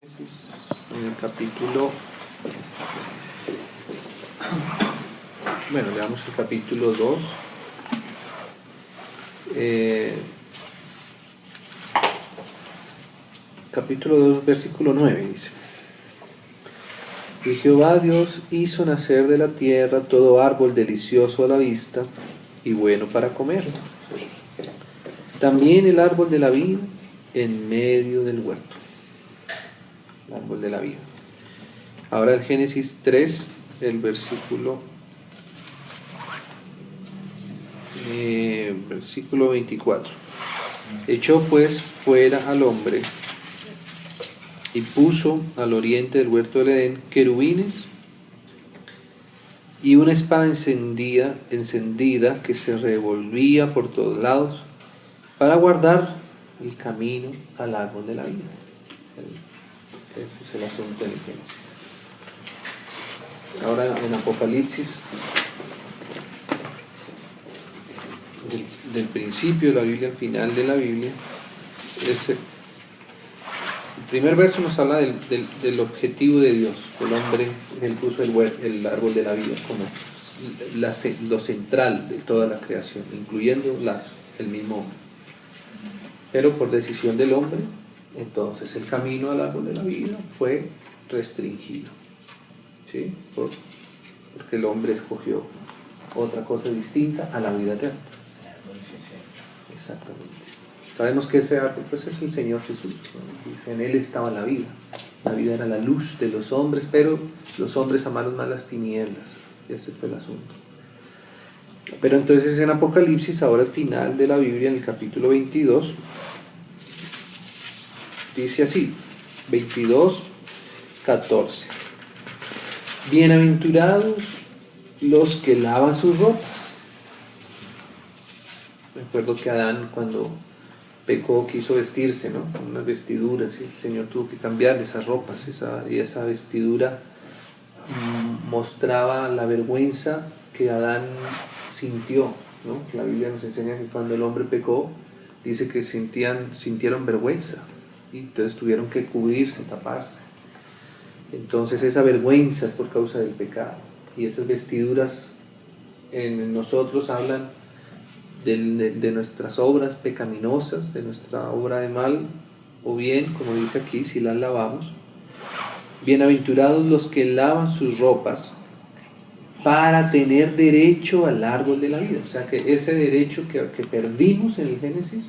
En el capítulo, leamos el capítulo 2, capítulo 2, versículo 9 dice: Y Jehová Dios hizo nacer de la tierra todo árbol delicioso a la vista y bueno para comer, también el árbol de la vida en medio del huerto. El árbol de la vida. Ahora el Génesis 3, el versículo 24. Echó pues fuera al hombre y puso al oriente del huerto del Edén querubines y una espada encendida que se revolvía por todos lados para guardar el camino al árbol de la vida. Ese es el asunto del Génesis. Ahora en Apocalipsis, del principio de la Biblia al final de la Biblia, el primer verso nos habla del objetivo de Dios. El hombre, él puso el árbol de la vida como lo central de toda la creación, incluyendo el mismo hombre. Pero por decisión del hombre, entonces el camino al árbol de la vida fue restringido, ¿sí? Porque el hombre escogió otra cosa distinta a la vida eterna. Exactamente. Sabemos que ese árbol pues es el Señor Jesús, ¿no? Dice, en Él estaba la vida. La vida era la luz de los hombres, pero los hombres amaron más las tinieblas. Y ese fue el asunto. Pero entonces en Apocalipsis, ahora al final de la Biblia, en el capítulo 22, dice así, 22:14. Bienaventurados los que lavan sus ropas. Recuerdo que Adán, cuando pecó, quiso vestirse, ¿no? Con unas vestiduras, y el Señor tuvo que cambiar esas ropas, y esa vestidura mostraba la vergüenza que Adán sintió, ¿no? La Biblia nos enseña que cuando el hombre pecó, dice que sintieron vergüenza, y entonces tuvieron que cubrirse, taparse. Entonces esa vergüenza es por causa del pecado, y esas vestiduras en nosotros hablan de nuestras obras pecaminosas, de nuestra obra de mal, o bien, como dice aquí, si las lavamos. Bienaventurados los que lavan sus ropas para tener derecho al árbol de la vida. O sea que ese derecho que perdimos en el Génesis,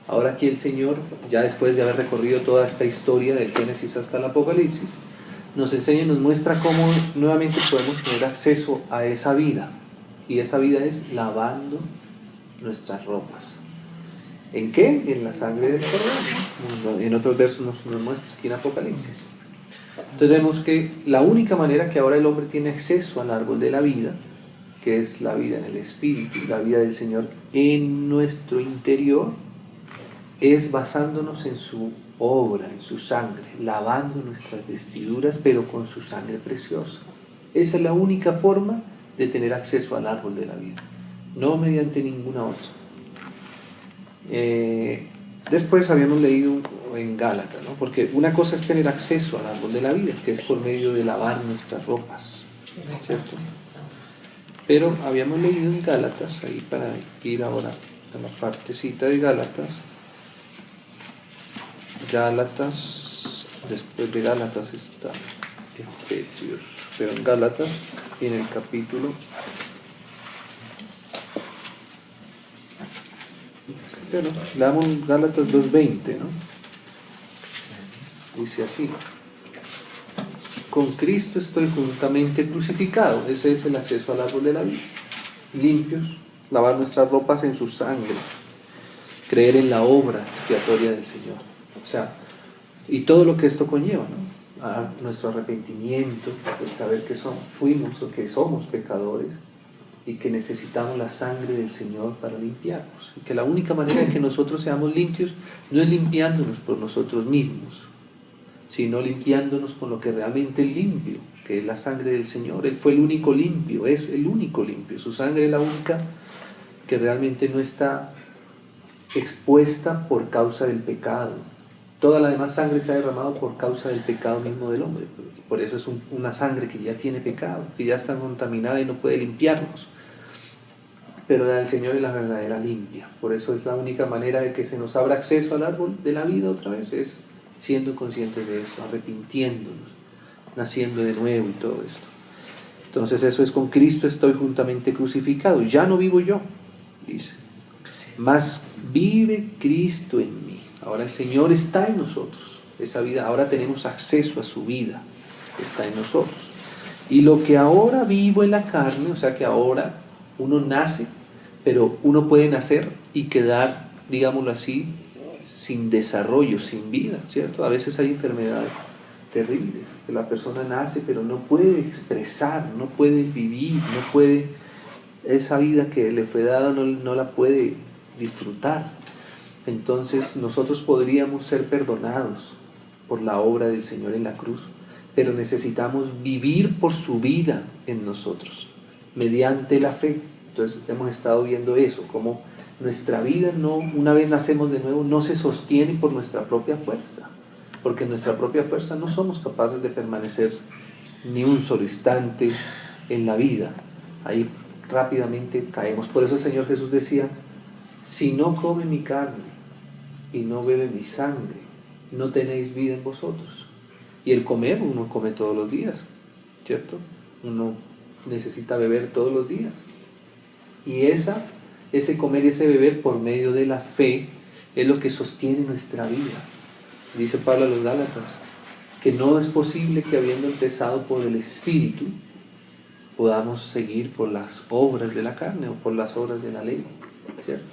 ahora aquí el Señor, ya después de haber recorrido toda esta historia del Génesis hasta el Apocalipsis, nos enseña y nos muestra cómo nuevamente podemos tener acceso a esa vida. Y esa vida es lavando nuestras ropas. ¿En qué? En la sangre del Cordero. En otros versos nos muestra aquí en Apocalipsis. Entonces vemos que la única manera que ahora el hombre tiene acceso al árbol de la vida, que es la vida en el Espíritu, la vida del Señor en nuestro interior, es basándonos en su obra, en su sangre, lavando nuestras vestiduras, pero con su sangre preciosa. Esa es la única forma de tener acceso al árbol de la vida, no mediante ninguna otra. Después habíamos leído en Gálatas, ¿no? Porque una cosa es tener acceso al árbol de la vida, que es por medio de lavar nuestras ropas, ¿cierto? Pero habíamos leído en Gálatas, ahí para ir ahora a la partecita de Gálatas, después de Gálatas está Efesios, pero en Gálatas, y en el capítulo, leamos Gálatas 2:20, ¿no? Dice así: con Cristo estoy juntamente crucificado. Ese es el acceso al árbol de la vida. Limpios, lavar nuestras ropas en su sangre, creer en la obra expiatoria del Señor. O sea, y todo lo que esto conlleva, ¿no? A nuestro arrepentimiento, el saber que fuimos o que somos pecadores y que necesitamos la sangre del Señor para limpiarnos. Y que la única manera de que nosotros seamos limpios no es limpiándonos por nosotros mismos, sino limpiándonos con lo que realmente es limpio, que es la sangre del Señor. Él fue el único limpio, es el único limpio. Su sangre es la única que realmente no está expuesta por causa del pecado. toda la demás sangre se ha derramado por causa del pecado mismo del hombre. Por eso es una sangre que ya tiene pecado, que ya está contaminada y no puede limpiarnos. Pero la del Señor es la verdadera limpia. Por eso es la única manera de que se nos abra acceso al árbol de la vida otra vez, es siendo conscientes de eso, arrepintiéndonos, naciendo de nuevo y todo esto. Entonces eso es: con Cristo estoy juntamente crucificado. Ya no vivo yo, dice, mas vive Cristo en mí. Ahora el Señor está en nosotros. Esa vida, ahora tenemos acceso a su vida, está en nosotros. Y lo que ahora vivo en la carne, o sea que ahora uno nace, pero uno puede nacer y quedar, digámoslo así, sin desarrollo, sin vida, ¿cierto? A veces hay enfermedades terribles, que la persona nace pero no puede expresar, no puede vivir, no puede, esa vida que le fue dada no la puede disfrutar. Entonces nosotros podríamos ser perdonados por la obra del Señor en la cruz, pero necesitamos vivir por su vida en nosotros, mediante la fe. Entonces hemos estado viendo eso, como nuestra vida, no, una vez nacemos de nuevo, no se sostiene por nuestra propia fuerza, porque en nuestra propia fuerza no somos capaces de permanecer ni un solo instante en la vida. Ahí rápidamente caemos. Por eso el Señor Jesús decía: si no come mi carne y no bebe mi sangre, no tenéis vida en vosotros. Y el comer, uno come todos los días, ¿cierto? Uno necesita beber todos los días. Y ese comer y ese beber por medio de la fe es lo que sostiene nuestra vida. Dice Pablo a los Gálatas que no es posible que, habiendo empezado por el Espíritu, podamos seguir por las obras de la carne o por las obras de la ley, ¿cierto?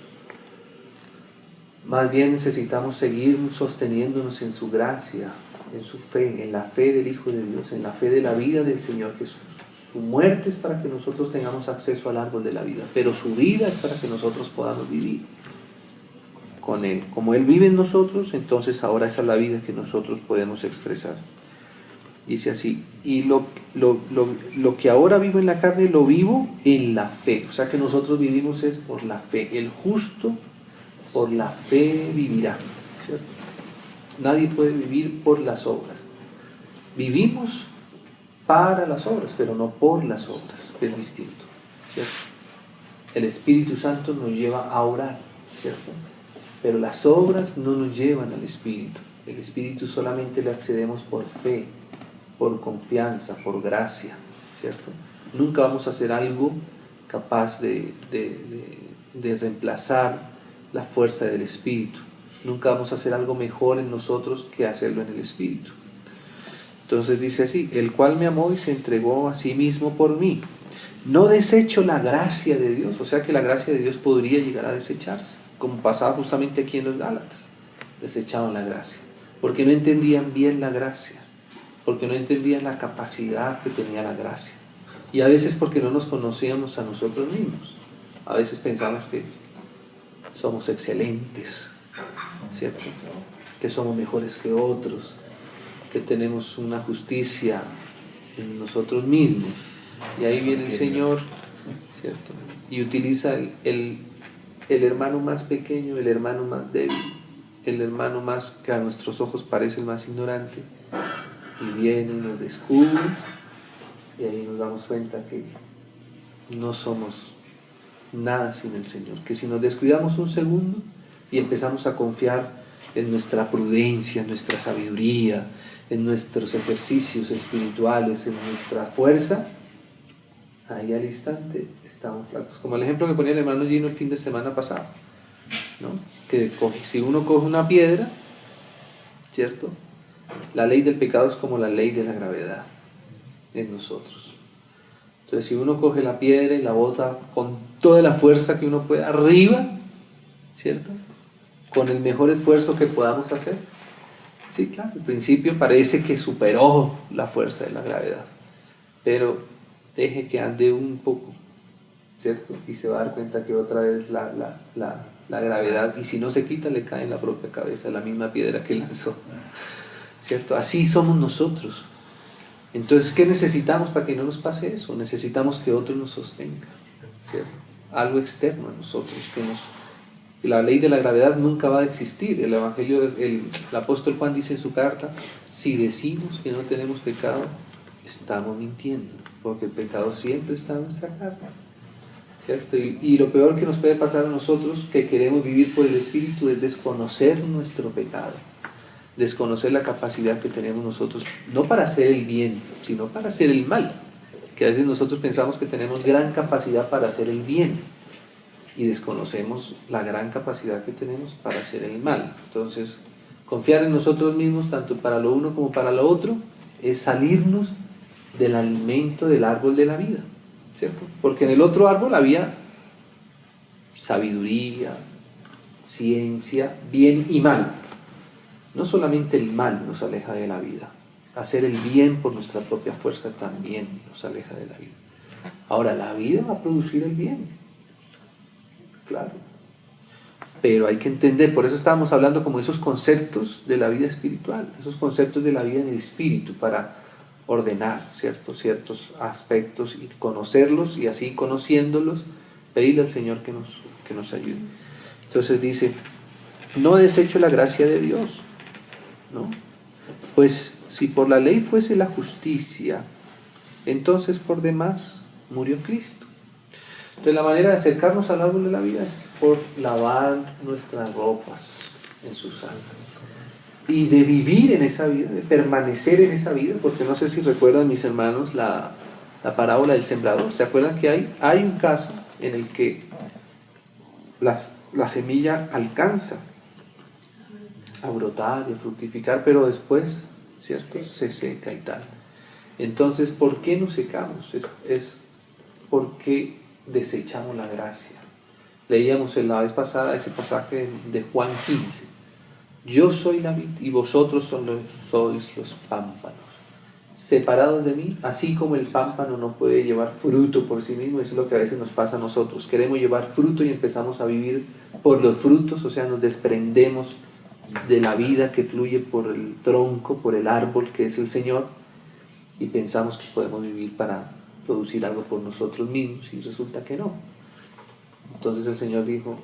Más bien necesitamos seguir sosteniéndonos en su gracia, en su fe, en la fe del Hijo de Dios, en la fe de la vida del Señor Jesús. Su muerte es para que nosotros tengamos acceso al árbol de la vida, pero su vida es para que nosotros podamos vivir con Él. Como Él vive en nosotros, entonces ahora esa es la vida que nosotros podemos expresar. Dice así: y lo que ahora vivo en la carne, lo vivo en la fe. O sea que nosotros vivimos es por la fe. El justo por la fe vivirá, ¿cierto? Nadie puede vivir por las obras. Vivimos para las obras, pero no por las obras, es distinto, ¿cierto? El Espíritu Santo nos lleva a orar, ¿cierto? Pero las obras no nos llevan al Espíritu. El Espíritu solamente le accedemos por fe, por confianza, por gracia, ¿cierto? Nunca vamos a hacer algo capaz de reemplazar la fuerza del Espíritu. Nunca vamos a hacer algo mejor en nosotros que hacerlo en el Espíritu. Entonces dice así: el cual me amó y se entregó a sí mismo por mí. No desecho la gracia de Dios. O sea que la gracia de Dios podría llegar a desecharse, como pasaba justamente aquí en los Gálatas. Desechaban la gracia, porque no entendían bien la gracia, porque no entendían la capacidad que tenía la gracia. Y a veces porque no nos conocíamos a nosotros mismos. A veces pensamos que somos excelentes, ¿cierto? Que somos mejores que otros, que tenemos una justicia en nosotros mismos. Y ahí viene el Señor, ¿cierto? Y utiliza el hermano más pequeño, el hermano más débil, el hermano más que a nuestros ojos parece el más ignorante, y viene y nos descubre, y ahí nos damos cuenta que no somos nada sin el Señor, que si nos descuidamos un segundo y empezamos a confiar en nuestra prudencia, en nuestra sabiduría, en nuestros ejercicios espirituales, en nuestra fuerza, ahí al instante estamos flacos. Como el ejemplo que ponía el hermano Gino el fin de semana pasado, ¿no? Que si uno coge una piedra, ¿cierto? La ley del pecado es como la ley de la gravedad en nosotros. Entonces si uno coge la piedra y la bota con toda la fuerza que uno pueda arriba, ¿cierto? Con el mejor esfuerzo que podamos hacer, sí, claro, al principio parece que superó la fuerza de la gravedad, pero deje que ande un poco, ¿cierto? Y se va a dar cuenta que otra vez la gravedad, y si no se quita, le cae en la propia cabeza la misma piedra que lanzó, ¿cierto? Así somos nosotros. Entonces, ¿qué necesitamos para que no nos pase eso? Necesitamos que otro nos sostenga, ¿cierto? Algo externo a nosotros La ley de la gravedad nunca va a existir. El Evangelio, el apóstol Juan dice en su carta, si decimos que no tenemos pecado, estamos mintiendo, porque el pecado siempre está en nuestra carne, ¿cierto? Y lo peor que nos puede pasar a nosotros que queremos vivir por el Espíritu es desconocer nuestro pecado, desconocer la capacidad que tenemos nosotros, no para hacer el bien, sino para hacer el mal, que a veces nosotros pensamos que tenemos gran capacidad para hacer el bien, y desconocemos la gran capacidad que tenemos para hacer el mal. Entonces, confiar en nosotros mismos, tanto para lo uno como para lo otro, es salirnos del alimento del árbol de la vida, ¿cierto? Porque en el otro árbol había sabiduría, ciencia, bien y mal. No solamente el mal nos aleja de la vida, hacer el bien por nuestra propia fuerza también nos aleja de la vida. Ahora, la vida va a producir el bien, claro, pero hay que entender, por eso estábamos hablando como esos conceptos de la vida espiritual, esos conceptos de la vida en el espíritu, para ordenar ciertos aspectos y conocerlos, y así conociéndolos, pedirle al Señor que nos ayude. Entonces dice, no desecho la gracia de Dios, ¿no? Pues si por la ley fuese la justicia, entonces por demás murió Cristo. Entonces la manera de acercarnos al árbol de la vida es por lavar nuestras ropas en su sangre. Y de vivir en esa vida, de permanecer en esa vida, porque no sé si recuerdan mis hermanos la parábola del sembrador. ¿Se acuerdan que hay un caso en el que la semilla alcanza a brotar y a fructificar, pero después, ¿cierto?, se seca y tal? Entonces, ¿por qué nos secamos? Es porque desechamos la gracia. Leíamos en la vez pasada ese pasaje de Juan 15. Yo soy la vid y vosotros sois los pámpanos. Separados de mí, así como el pámpano no puede llevar fruto por sí mismo, eso es lo que a veces nos pasa a nosotros. Queremos llevar fruto y empezamos a vivir por los frutos, o sea, nos desprendemos de la vida que fluye por el tronco, por el árbol que es el Señor, y pensamos que podemos vivir para producir algo por nosotros mismos, y resulta que no. Entonces el Señor dijo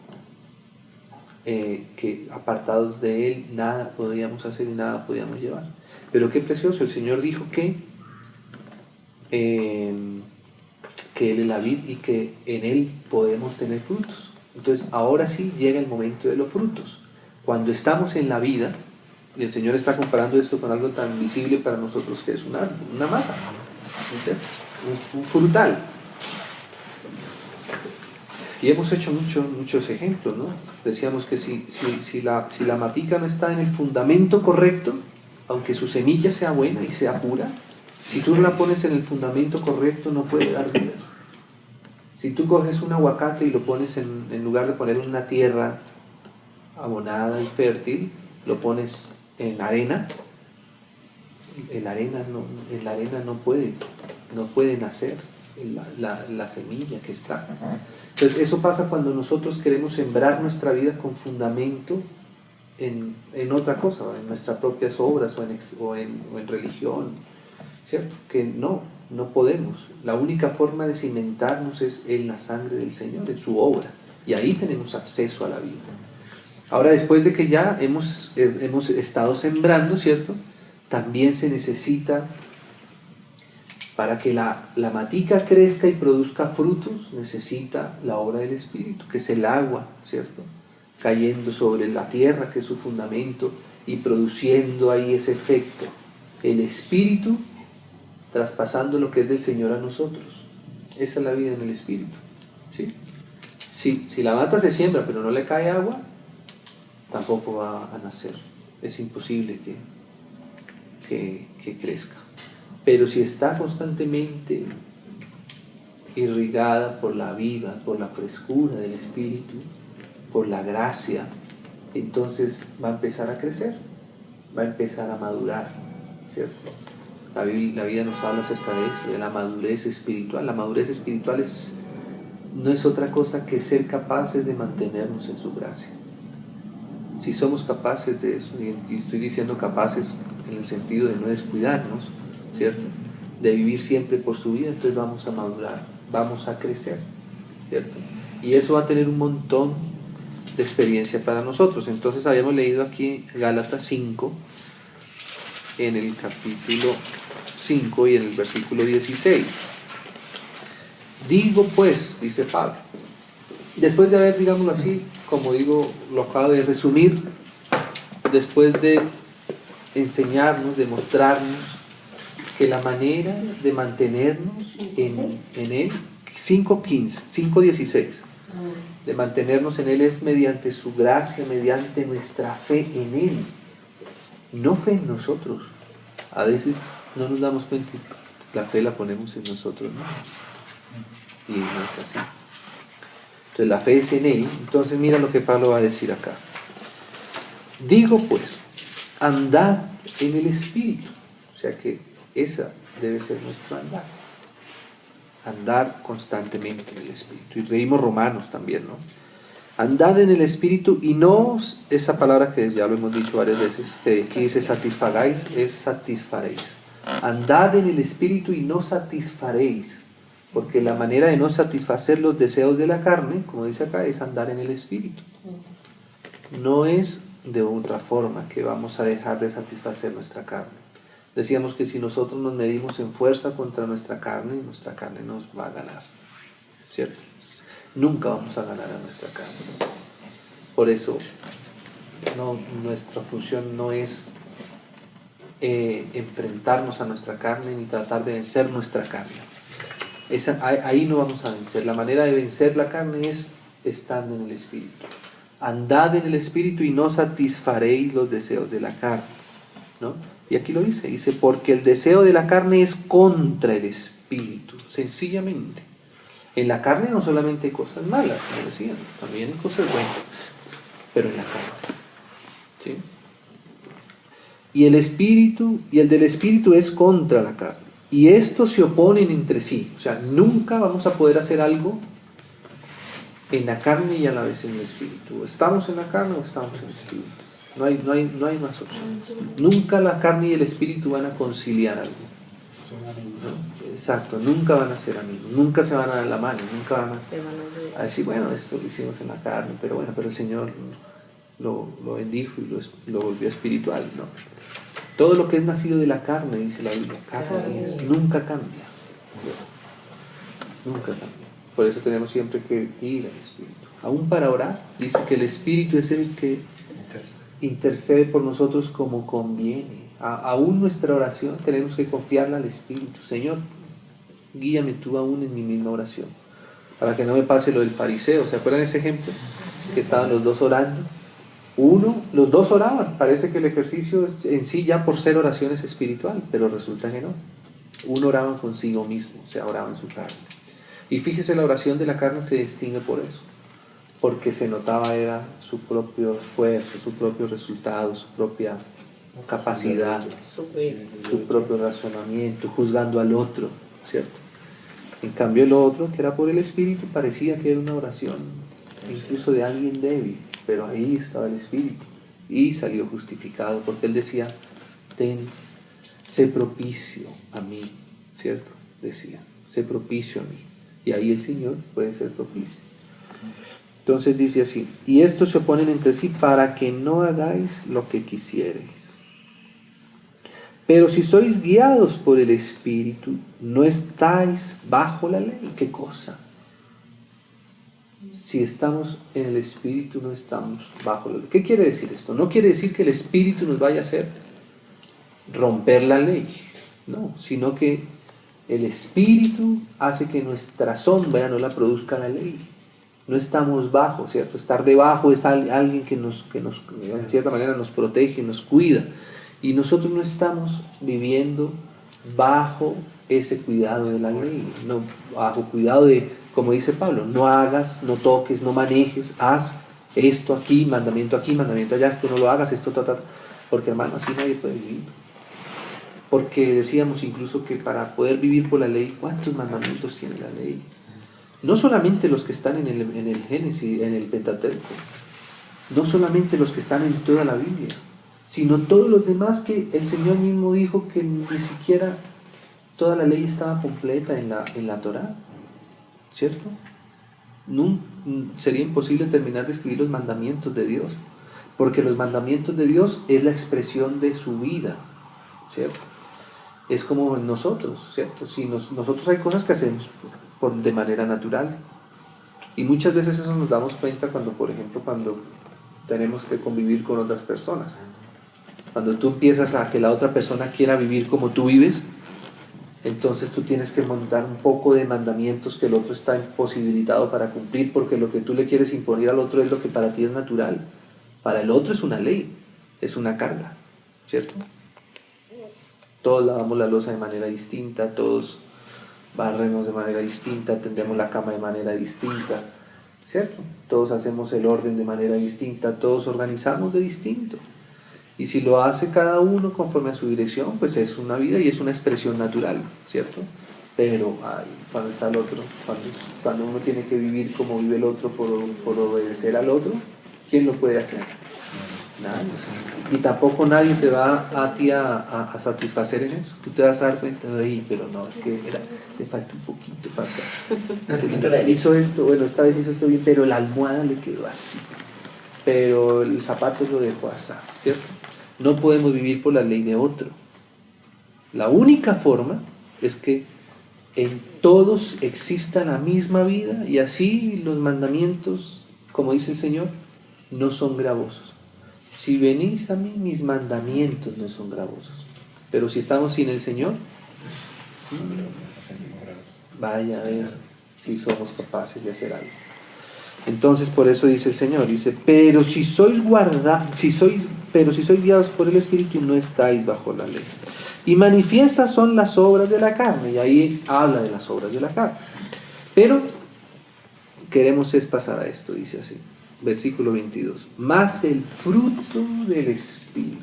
que apartados de Él nada podíamos hacer y nada podíamos llevar. Pero qué precioso, el Señor dijo que Él es la vid y que en Él podemos tener frutos. Entonces ahora sí llega el momento de los frutos. Cuando estamos en la vida, y el Señor está comparando esto con algo tan visible para nosotros que es una masa, un frutal. Y hemos hecho muchos ejemplos, ¿no? Decíamos que si la matica no está en el fundamento correcto, aunque su semilla sea buena y sea pura, si tú la pones en el fundamento correcto no puede dar vida. Si tú coges un aguacate y lo pones en lugar de poner en una tierra abonada y fértil, lo pones en arena, en la arena no puede nacer la semilla que está. Entonces eso pasa cuando nosotros queremos sembrar nuestra vida con fundamento en otra cosa, en nuestras propias obras o en religión, ¿cierto? Que no podemos. La única forma de cimentarnos es en la sangre del Señor, en su obra, y ahí tenemos acceso a la vida. Ahora, después de que ya hemos estado sembrando, ¿cierto?, también se necesita, para que la matica crezca y produzca frutos, necesita la obra del Espíritu, que es el agua, ¿cierto?, cayendo sobre la tierra, que es su fundamento, y produciendo ahí ese efecto. El Espíritu traspasando lo que es del Señor a nosotros. Esa es la vida en el Espíritu, ¿sí? Si la mata se siembra pero no le cae agua, tampoco va a nacer. Es imposible que crezca. Pero si está constantemente irrigada por la vida, por la frescura del Espíritu, por la gracia, entonces va a empezar a crecer, va a empezar a madurar, ¿cierto? La vida nos habla acerca de eso, de la madurez espiritual. La madurez espiritual no es otra cosa que ser capaces de mantenernos en su gracia. Si somos capaces de eso, y estoy diciendo capaces en el sentido de no descuidarnos, ¿cierto?, de vivir siempre por su vida, entonces vamos a madurar, vamos a crecer, ¿cierto? Y eso va a tener un montón de experiencia para nosotros. Entonces habíamos leído aquí Gálatas 5, en el capítulo 5 y en el versículo 16. Digo pues, dice Pablo, después de haber, digámoslo así, como digo, lo acabo de resumir, después de enseñarnos, de mostrarnos que la manera de mantenernos en Él, 5:15, 5:16, de mantenernos en Él es mediante su gracia, mediante nuestra fe en Él, no fe en nosotros. A veces no nos damos cuenta, la fe la ponemos en nosotros, ¿no? Y no es así. Entonces la fe es en Él. Entonces mira lo que Pablo va a decir acá. Digo pues, andad en el Espíritu. O sea que esa debe ser nuestro andar. Andar constantemente en el Espíritu. Y leímos Romanos también, ¿no? Andad en el Espíritu y no, esa palabra que ya lo hemos dicho varias veces, que aquí dice satisfagáis, es satisfaréis. Andad en el Espíritu y no satisfaréis. Porque la manera de no satisfacer los deseos de la carne, como dice acá, es andar en el Espíritu. No es de otra forma que vamos a dejar de satisfacer nuestra carne. Decíamos que si nosotros nos medimos en fuerza contra nuestra carne nos va a ganar, ¿cierto? Nunca vamos a ganar a nuestra carne. Por eso nuestra función no es enfrentarnos a nuestra carne ni tratar de vencer nuestra carne. Ahí no vamos a vencer. La manera de vencer la carne es estando en el Espíritu. Andad en el Espíritu y no satisfaréis los deseos de la carne, ¿no? Y aquí lo dice, porque el deseo de la carne es contra el Espíritu, sencillamente. En la carne no solamente hay cosas malas, como decíamos, también hay cosas buenas, pero en la carne, ¿sí? Y el del Espíritu es contra la carne. Y estos se oponen entre sí. O sea, nunca vamos a poder hacer algo en la carne y a la vez en el Espíritu. ¿Estamos en la carne o estamos en el Espíritu? No hay más opciones. Nunca la carne y el Espíritu van a conciliar algo. ¿No? Exacto, nunca van a ser amigos, nunca se van a dar la mano, nunca van a decir, bueno, esto lo hicimos en la carne, pero el Señor lo bendijo y lo volvió espiritual, ¿no? Todo lo que es nacido de la carne, dice la Biblia, nunca cambia. Nunca cambia. Por eso tenemos siempre que ir al Espíritu. Aún para orar, dice que el Espíritu es el que intercede por nosotros como conviene. Aún nuestra oración tenemos que confiarla al Espíritu. Señor, guíame tú aún en mi misma oración, para que no me pase lo del fariseo. ¿Se acuerdan ese ejemplo? Que estaban los dos orando. Los dos oraban. Parece que el ejercicio en sí ya por ser oración es espiritual, pero resulta que no. Uno oraba consigo mismo, o sea, oraba en su carne. Y fíjese, la oración de la carne se distingue por eso, porque se notaba era su propio esfuerzo, su propio resultado, su propia capacidad, su propio razonamiento, juzgando al otro, ¿cierto? En cambio el otro, que era por el Espíritu, parecía que era una oración incluso de alguien débil, pero ahí estaba el Espíritu y salió justificado, porque él decía, sé propicio a mí, ¿cierto? Decía, sé propicio a mí, y ahí el Señor puede ser propicio. Entonces dice así, y estos se oponen entre sí para que no hagáis lo que quisierais. Pero si sois guiados por el Espíritu, no estáis bajo la ley. ¿Qué cosa? Si estamos en el Espíritu, no estamos bajo la ley. ¿Qué quiere decir esto? No quiere decir que el Espíritu nos vaya a hacer romper la ley, no, sino que el Espíritu hace que nuestra sombra no la produzca la ley. No estamos bajo, ¿cierto? Estar debajo es alguien que nos en cierta manera nos protege, nos cuida. Y nosotros no estamos viviendo bajo ese cuidado de la ley, no, bajo cuidado de, como dice Pablo, no hagas, no toques, no manejes, haz esto aquí, mandamiento allá, esto no lo hagas, esto, porque hermano, así nadie puede vivir. Porque decíamos incluso que para poder vivir por la ley, ¿cuántos mandamientos tiene la ley? No solamente los que están en el Génesis, en el Pentateuco, no solamente los que están en toda la Biblia, sino todos los demás que el Señor mismo dijo que ni siquiera toda la ley estaba completa en la Torá, ¿cierto? Sería imposible terminar de escribir los mandamientos de Dios, porque los mandamientos de Dios es la expresión de su vida, ¿cierto? Es como nosotros, ¿cierto? Si nosotros hay cosas que hacemos de manera natural, y muchas veces eso nos damos cuenta cuando, por ejemplo, cuando tenemos que convivir con otras personas. Cuando tú empiezas a que la otra persona quiera vivir como tú vives, entonces tú tienes que montar un poco de mandamientos que el otro está imposibilitado para cumplir, porque lo que tú le quieres imponer al otro es lo que para ti es natural. Para el otro es una ley, es una carga, ¿cierto? Todos lavamos la loza de manera distinta, todos barremos de manera distinta, tendemos la cama de manera distinta, ¿cierto? Todos hacemos el orden de manera distinta, todos organizamos de distinto. Y si lo hace cada uno conforme a su dirección, pues es una vida y es una expresión natural, ¿cierto? Pero cuando está el otro, cuando uno tiene que vivir como vive el otro por obedecer al otro, ¿quién lo puede hacer? Nadie. Y tampoco nadie te va a ti a satisfacer en eso. Tú te vas a dar cuenta de ahí, pero no, es que le falta un poquito, hizo esto, bueno, esta vez hizo esto bien, pero la almohada le quedó así, pero el zapato lo dejó así, ¿cierto? No podemos vivir por la ley de otro. La única forma es que en todos exista la misma vida, y así los mandamientos, como dice el Señor, no son gravosos. Si venís a mí, mis mandamientos no son gravosos. Pero si estamos sin el Señor, vaya a ver si somos capaces de hacer algo. Entonces por eso dice el Señor, dice, pero si sois guiados por el Espíritu, no estáis bajo la ley. Y manifiestas son las obras de la carne, y ahí habla de las obras de la carne. Pero queremos pasar a esto, dice así, versículo 22, más el fruto del Espíritu.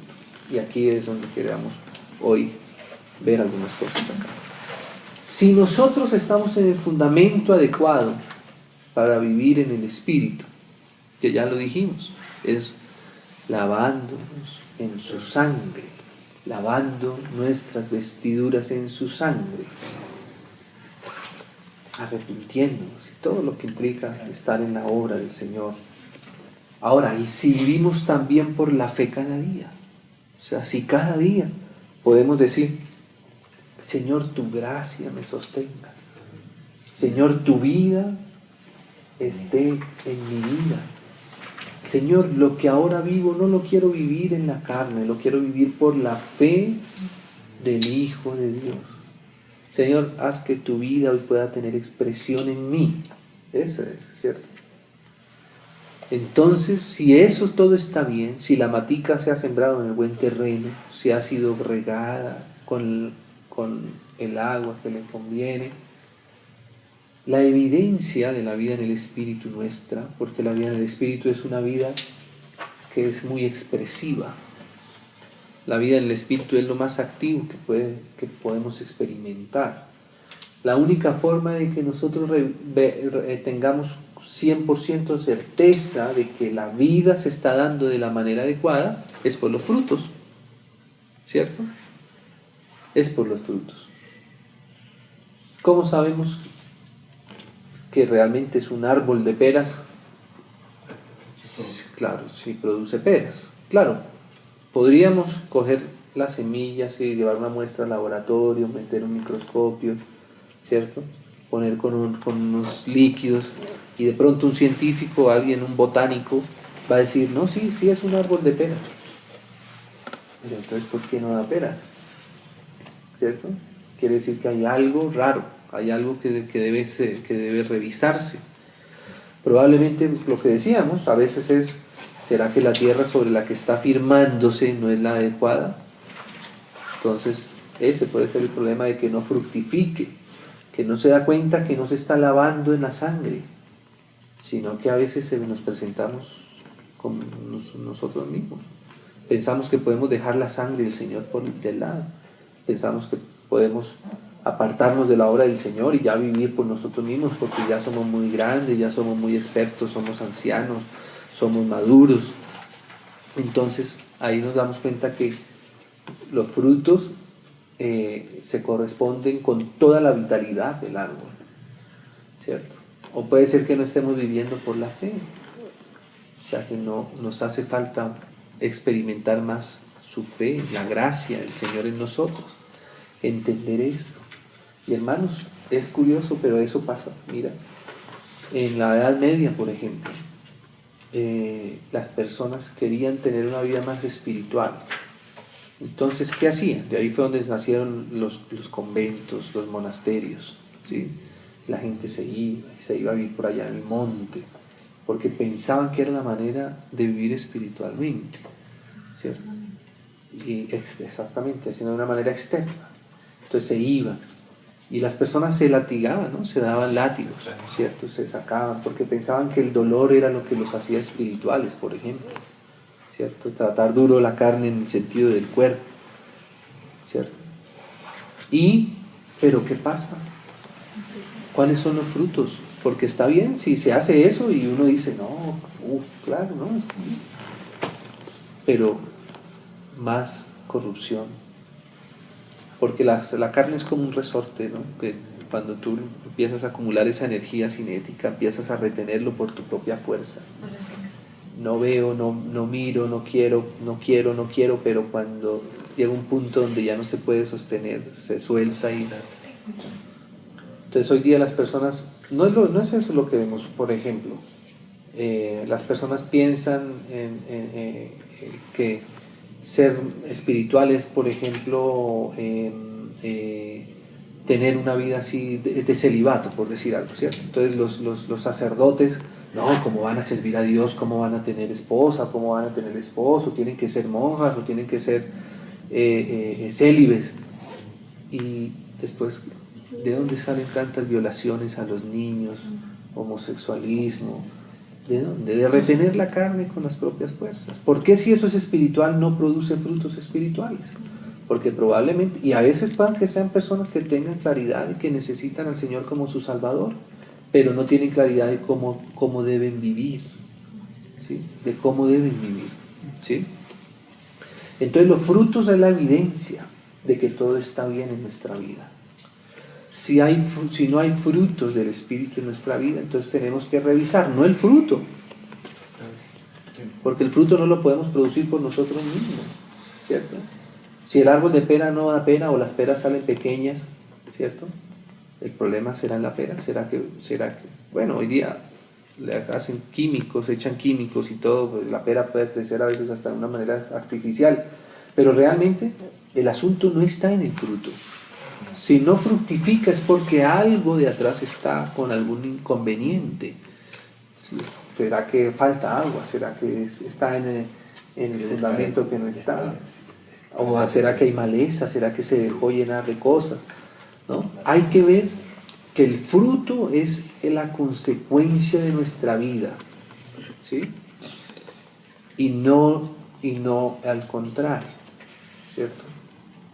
Y aquí es donde queremos hoy ver algunas cosas acá. Si nosotros estamos en el fundamento adecuado para vivir en el Espíritu, que ya lo dijimos, es lavándonos en su sangre, lavando nuestras vestiduras en su sangre, arrepintiéndonos y todo lo que implica estar en la obra del Señor. Ahora, y si vivimos también por la fe cada día, o sea, si cada día podemos decir, Señor, tu gracia me sostenga, Señor, tu vida esté en mi vida, Señor, lo que ahora vivo no lo quiero vivir en la carne, lo quiero vivir por la fe del Hijo de Dios. Señor, haz que tu vida hoy pueda tener expresión en mí. Eso es, ¿cierto? Entonces, si eso todo está bien, si la matica se ha sembrado en el buen terreno, si ha sido regada con el agua que le conviene, la evidencia de la vida en el Espíritu nuestra, porque la vida en el Espíritu es una vida que es muy expresiva. La vida en el Espíritu es lo más activo que podemos experimentar. La única forma de que nosotros tengamos 100% certeza de que la vida se está dando de la manera adecuada es por los frutos, ¿cierto? Es por los frutos. ¿Cómo sabemos que realmente es un árbol de peras? Claro, sí produce peras. Claro, podríamos coger las semillas y llevar una muestra al laboratorio, meter un microscopio, ¿cierto? Poner con unos líquidos, y de pronto un científico, un botánico, va a decir, no, sí es un árbol de peras. Pero entonces, ¿por qué no da peras? ¿Cierto? Quiere decir que hay algo raro, hay algo que debe revisarse. Probablemente lo que decíamos, a veces ¿será que la tierra sobre la que está firmándose no es la adecuada? Entonces, ese puede ser el problema de que no fructifique, que no se da cuenta que no se está lavando en la sangre, sino que a veces nos presentamos con nosotros mismos. Pensamos que podemos dejar la sangre del Señor del lado. Pensamos que podemos apartarnos de la obra del Señor y ya vivir por nosotros mismos, porque ya somos muy grandes, ya somos muy expertos, somos ancianos, somos maduros. Entonces ahí nos damos cuenta que los frutos se corresponden con toda la vitalidad del árbol, ¿cierto? O puede ser que no estemos viviendo por la fe. O sea, que no nos hace falta experimentar más su fe, la gracia del Señor en nosotros, entender esto. Y hermanos, es curioso, pero eso pasa. Mira, en la Edad Media, por ejemplo, las personas querían tener una vida más espiritual. Entonces, ¿qué hacían? De ahí fue donde nacieron los conventos, los monasterios, ¿sí? La gente se iba a vivir por allá en el monte, porque pensaban que era la manera de vivir espiritualmente, ¿cierto? Y exactamente, haciendo de una manera externa. Entonces se iban, y las personas se latigaban, ¿no? Se daban látigos, ¿cierto? Se sacaban, porque pensaban que el dolor era lo que los hacía espirituales, por ejemplo, ¿cierto? Tratar duro la carne en el sentido del cuerpo, ¿cierto? Pero ¿qué pasa? ¿Cuáles son los frutos? Porque está bien si se hace eso y uno dice, no, claro, no, pero más corrupción. Porque la carne es como un resorte, ¿no? Que cuando tú empiezas a acumular esa energía cinética, empiezas a retenerlo por tu propia fuerza. No veo, no miro, no quiero, pero cuando llega un punto donde ya no se puede sostener, se suelta y nada. Entonces hoy día las personas, no es eso lo que vemos, por ejemplo, las personas piensan que ser espirituales, por ejemplo, tener una vida así de celibato, por decir algo, ¿cierto? Entonces los sacerdotes, no, ¿cómo van a servir a Dios? ¿Cómo van a tener esposa? ¿Cómo van a tener esposo? ¿Tienen que ser monjas o tienen que ser célibes? Y después, ¿de dónde salen tantas violaciones a los niños? Homosexualismo. ¿De dónde? De retener la carne con las propias fuerzas. ¿Por qué si eso es espiritual no produce frutos espirituales? Porque probablemente, y a veces pueden que sean personas que tengan claridad y que necesitan al Señor como su Salvador, pero no tienen claridad de cómo deben vivir, ¿sí? De cómo deben vivir, ¿sí? Entonces los frutos es la evidencia de que todo está bien en nuestra vida. Si no hay frutos del Espíritu en nuestra vida, entonces tenemos que revisar, no el fruto, porque el fruto no lo podemos producir por nosotros mismos, ¿cierto? Si el árbol de pera no da pera o las peras salen pequeñas, ¿cierto? El problema será en la pera. ¿Será que bueno, hoy día le hacen químicos, echan químicos y todo, pues la pera puede crecer a veces hasta de una manera artificial, pero realmente el asunto no está en el fruto. Si no fructifica es porque algo de atrás está con algún inconveniente. ¿Será que falta agua? ¿Será que está en el fundamento que no está? ¿O será que hay maleza? ¿Será que se dejó llenar de cosas? ¿No? Hay que ver que el fruto es la consecuencia de nuestra vida, ¿sí? Y no al contrario, ¿cierto?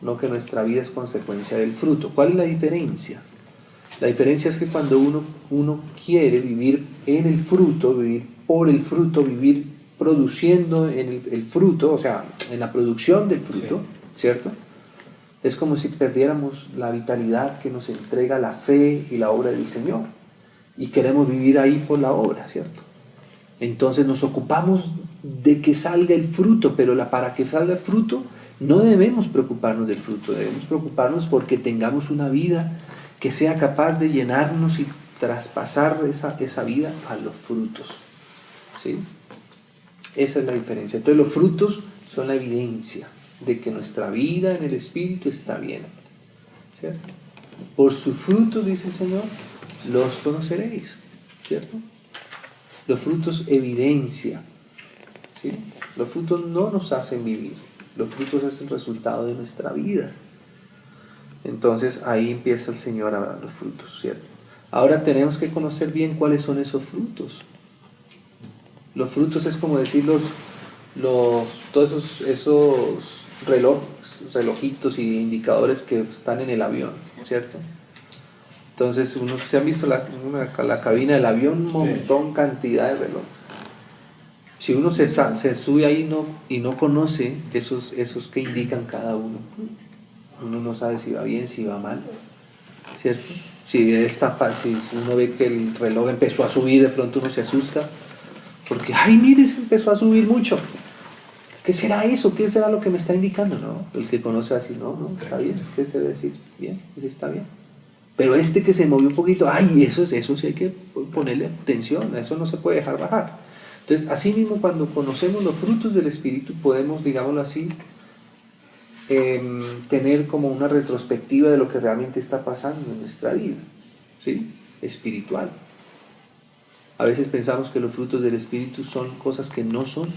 No que nuestra vida es consecuencia del fruto. ¿Cuál es la diferencia? La diferencia es que cuando uno quiere vivir en el fruto, vivir por el fruto, vivir produciendo en el fruto, o sea, en la producción del fruto, sí, ¿cierto? Es como si perdiéramos la vitalidad que nos entrega la fe y la obra del Señor. Y queremos vivir ahí por la obra, ¿cierto? Entonces nos ocupamos de que salga el fruto, pero para que salga el fruto no debemos preocuparnos del fruto, debemos preocuparnos porque tengamos una vida que sea capaz de llenarnos y traspasar esa vida a los frutos, ¿sí? Esa es la diferencia. Entonces los frutos son la evidencia de que nuestra vida en el Espíritu está bien, ¿cierto? Por sus frutos, dice el Señor, los conoceréis, ¿cierto? Los frutos evidencia, ¿sí? Los frutos no nos hacen vivir, los frutos es el resultado de nuestra vida. Entonces ahí empieza el Señor a hablar los frutos, ¿cierto? Ahora tenemos que conocer bien cuáles son esos frutos. Los frutos es como decir todos esos relojitos y indicadores que están en el avión, ¿cierto? Entonces se han visto la cabina del avión, un montón, cantidad de relojes. Si uno se sube ahí y no conoce esos que indican cada uno no sabe si va bien, si va mal, ¿cierto? Si uno ve que el reloj empezó a subir, de pronto uno se asusta, porque, ay, mire, se empezó a subir mucho. ¿Qué será eso? ¿Qué será lo que me está indicando? No, el que conoce así, no, está bien, es que se debe decir, bien, ese está bien. Pero este que se movió un poquito, ay, eso sí hay que ponerle atención, a eso no se puede dejar bajar. Entonces, así mismo cuando conocemos los frutos del Espíritu, podemos, digámoslo así, tener como una retrospectiva de lo que realmente está pasando en nuestra vida, ¿sí? Espiritual. A veces pensamos que los frutos del Espíritu son cosas que no son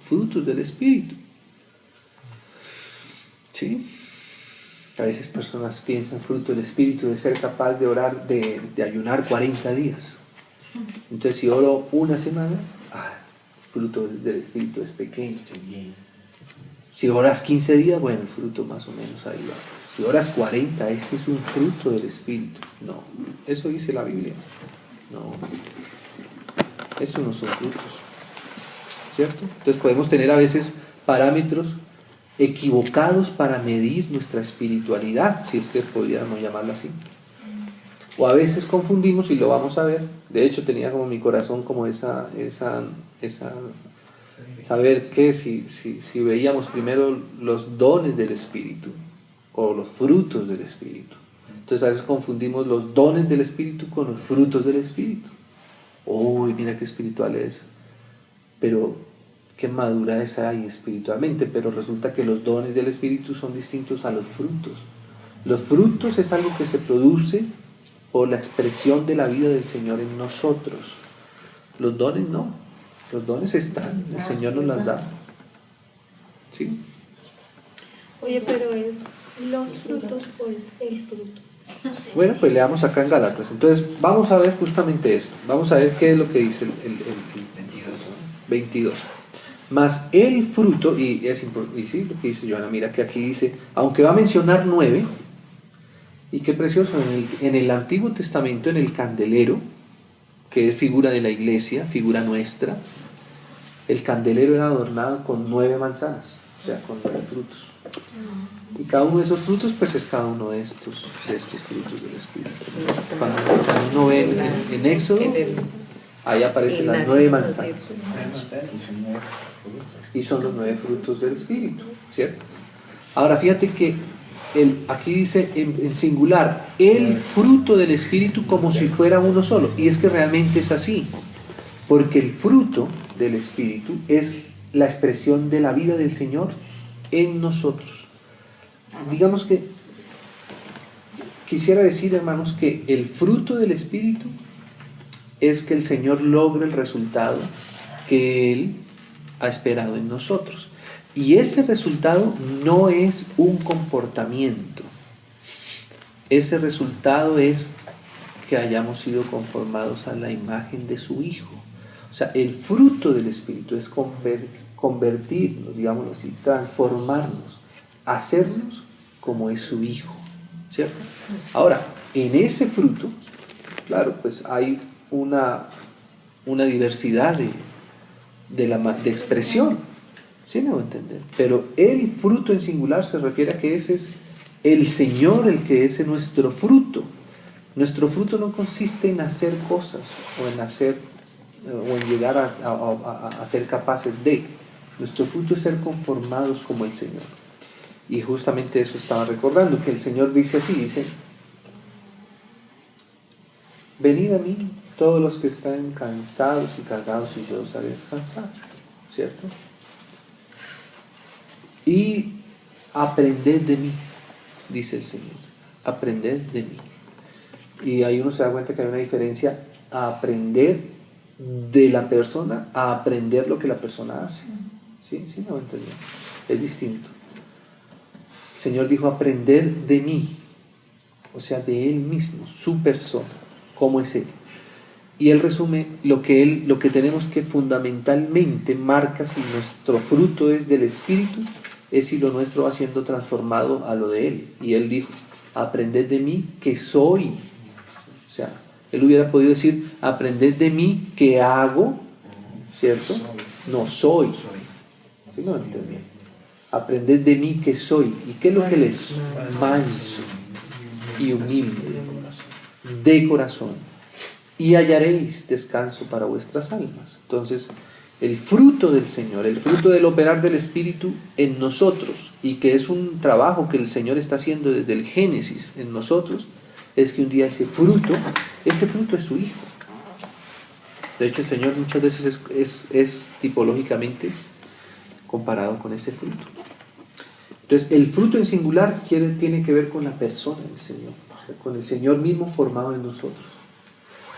frutos del Espíritu, ¿sí? A veces personas piensan fruto del Espíritu de ser capaz de orar, de ayunar 40 días. Entonces si oro una semana, fruto del Espíritu es pequeño. Si oras 15 días, bueno, el fruto más o menos ahí va. Si oras 40, ese es un fruto del Espíritu. No, eso dice la Biblia. No, eso no son frutos, ¿cierto? Entonces podemos tener a veces parámetros equivocados para medir nuestra espiritualidad, si es que podríamos llamarlo así. O a veces confundimos, y lo vamos a ver. De hecho tenía como mi corazón como saber que si veíamos primero los dones del Espíritu o los frutos del Espíritu. Entonces a veces confundimos los dones del Espíritu con los frutos del Espíritu. Uy, mira qué espiritual es, pero qué madurez hay espiritualmente. Pero resulta que los dones del Espíritu son distintos a los frutos. Los frutos es algo que se produce por la expresión de la vida del Señor en nosotros. Los dones no. Los dones están, el Señor nos las da. ¿Sí? Oye, pero ¿es los frutos o es el fruto? No sé. Bueno, pues leamos acá en Gálatas. Entonces, vamos a ver justamente esto. Vamos a ver qué es lo que dice el 22. Más el fruto, y sí, lo que dice Joana, mira que aquí dice, aunque va a mencionar 9, y qué precioso, en el Antiguo Testamento, en el candelero, que es figura de la iglesia, figura nuestra, el candelero era adornado con 9 manzanas, o sea, con 9 frutos. Y cada uno de esos frutos, pues es cada uno de estos frutos del Espíritu. Cuando uno ve en Éxodo, ahí aparecen las 9 manzanas. Y son los 9 frutos del Espíritu, ¿cierto? Ahora fíjate que aquí dice en singular, el fruto del Espíritu como si fuera uno solo. Y es que realmente es así, porque el fruto del Espíritu es la expresión de la vida del Señor en nosotros. Digamos que quisiera decir, hermanos, que el fruto del Espíritu es que el Señor logre el resultado que Él ha esperado en nosotros. Y ese resultado no es un comportamiento. Ese resultado es que hayamos sido conformados a la imagen de su Hijo. O sea, el fruto del Espíritu es convertirnos, digámoslo así, transformarnos, hacernos como es su Hijo, ¿cierto? Ahora, en ese fruto, claro, pues hay una diversidad de expresión, ¿sí me voy a entender? Pero el fruto en singular se refiere a que ese es el Señor el que es nuestro fruto. Nuestro fruto no consiste en hacer cosas o en llegar a ser capaces de. Nuestro fruto es ser conformados como el Señor. Y justamente eso estaba recordando, que el Señor dice así, dice, venid a mí todos los que están cansados y cargados y yo os haré descansar, ¿cierto? Y aprended de mí, dice el Señor, aprended de mí. Y ahí uno se da cuenta que hay una diferencia a aprender de la persona a aprender lo que la persona hace. ¿Sí? ¿Sí me voy a entender? Es distinto. El Señor dijo aprender de mí, o sea, de Él mismo, su persona, cómo es Él. Y Él resume lo que tenemos que fundamentalmente marca si nuestro fruto es del Espíritu, es si lo nuestro va siendo transformado a lo de Él. Y Él dijo, aprended de mí que soy. O sea, Él hubiera podido decir, aprended de mí que hago, ¿cierto? No soy. ¿Sí no entendí? Aprended de mí que soy. ¿Y qué es lo que Él es? Manso y humilde de corazón, y hallaréis descanso para vuestras almas. Entonces, el fruto del Señor, el fruto del operar del Espíritu en nosotros, y que es un trabajo que el Señor está haciendo desde el Génesis en nosotros, es que un día ese fruto es su Hijo. De hecho, el Señor muchas veces es tipológicamente comparado con ese fruto. Entonces, el fruto en singular tiene que ver con la persona del Señor, con el Señor mismo formado en nosotros.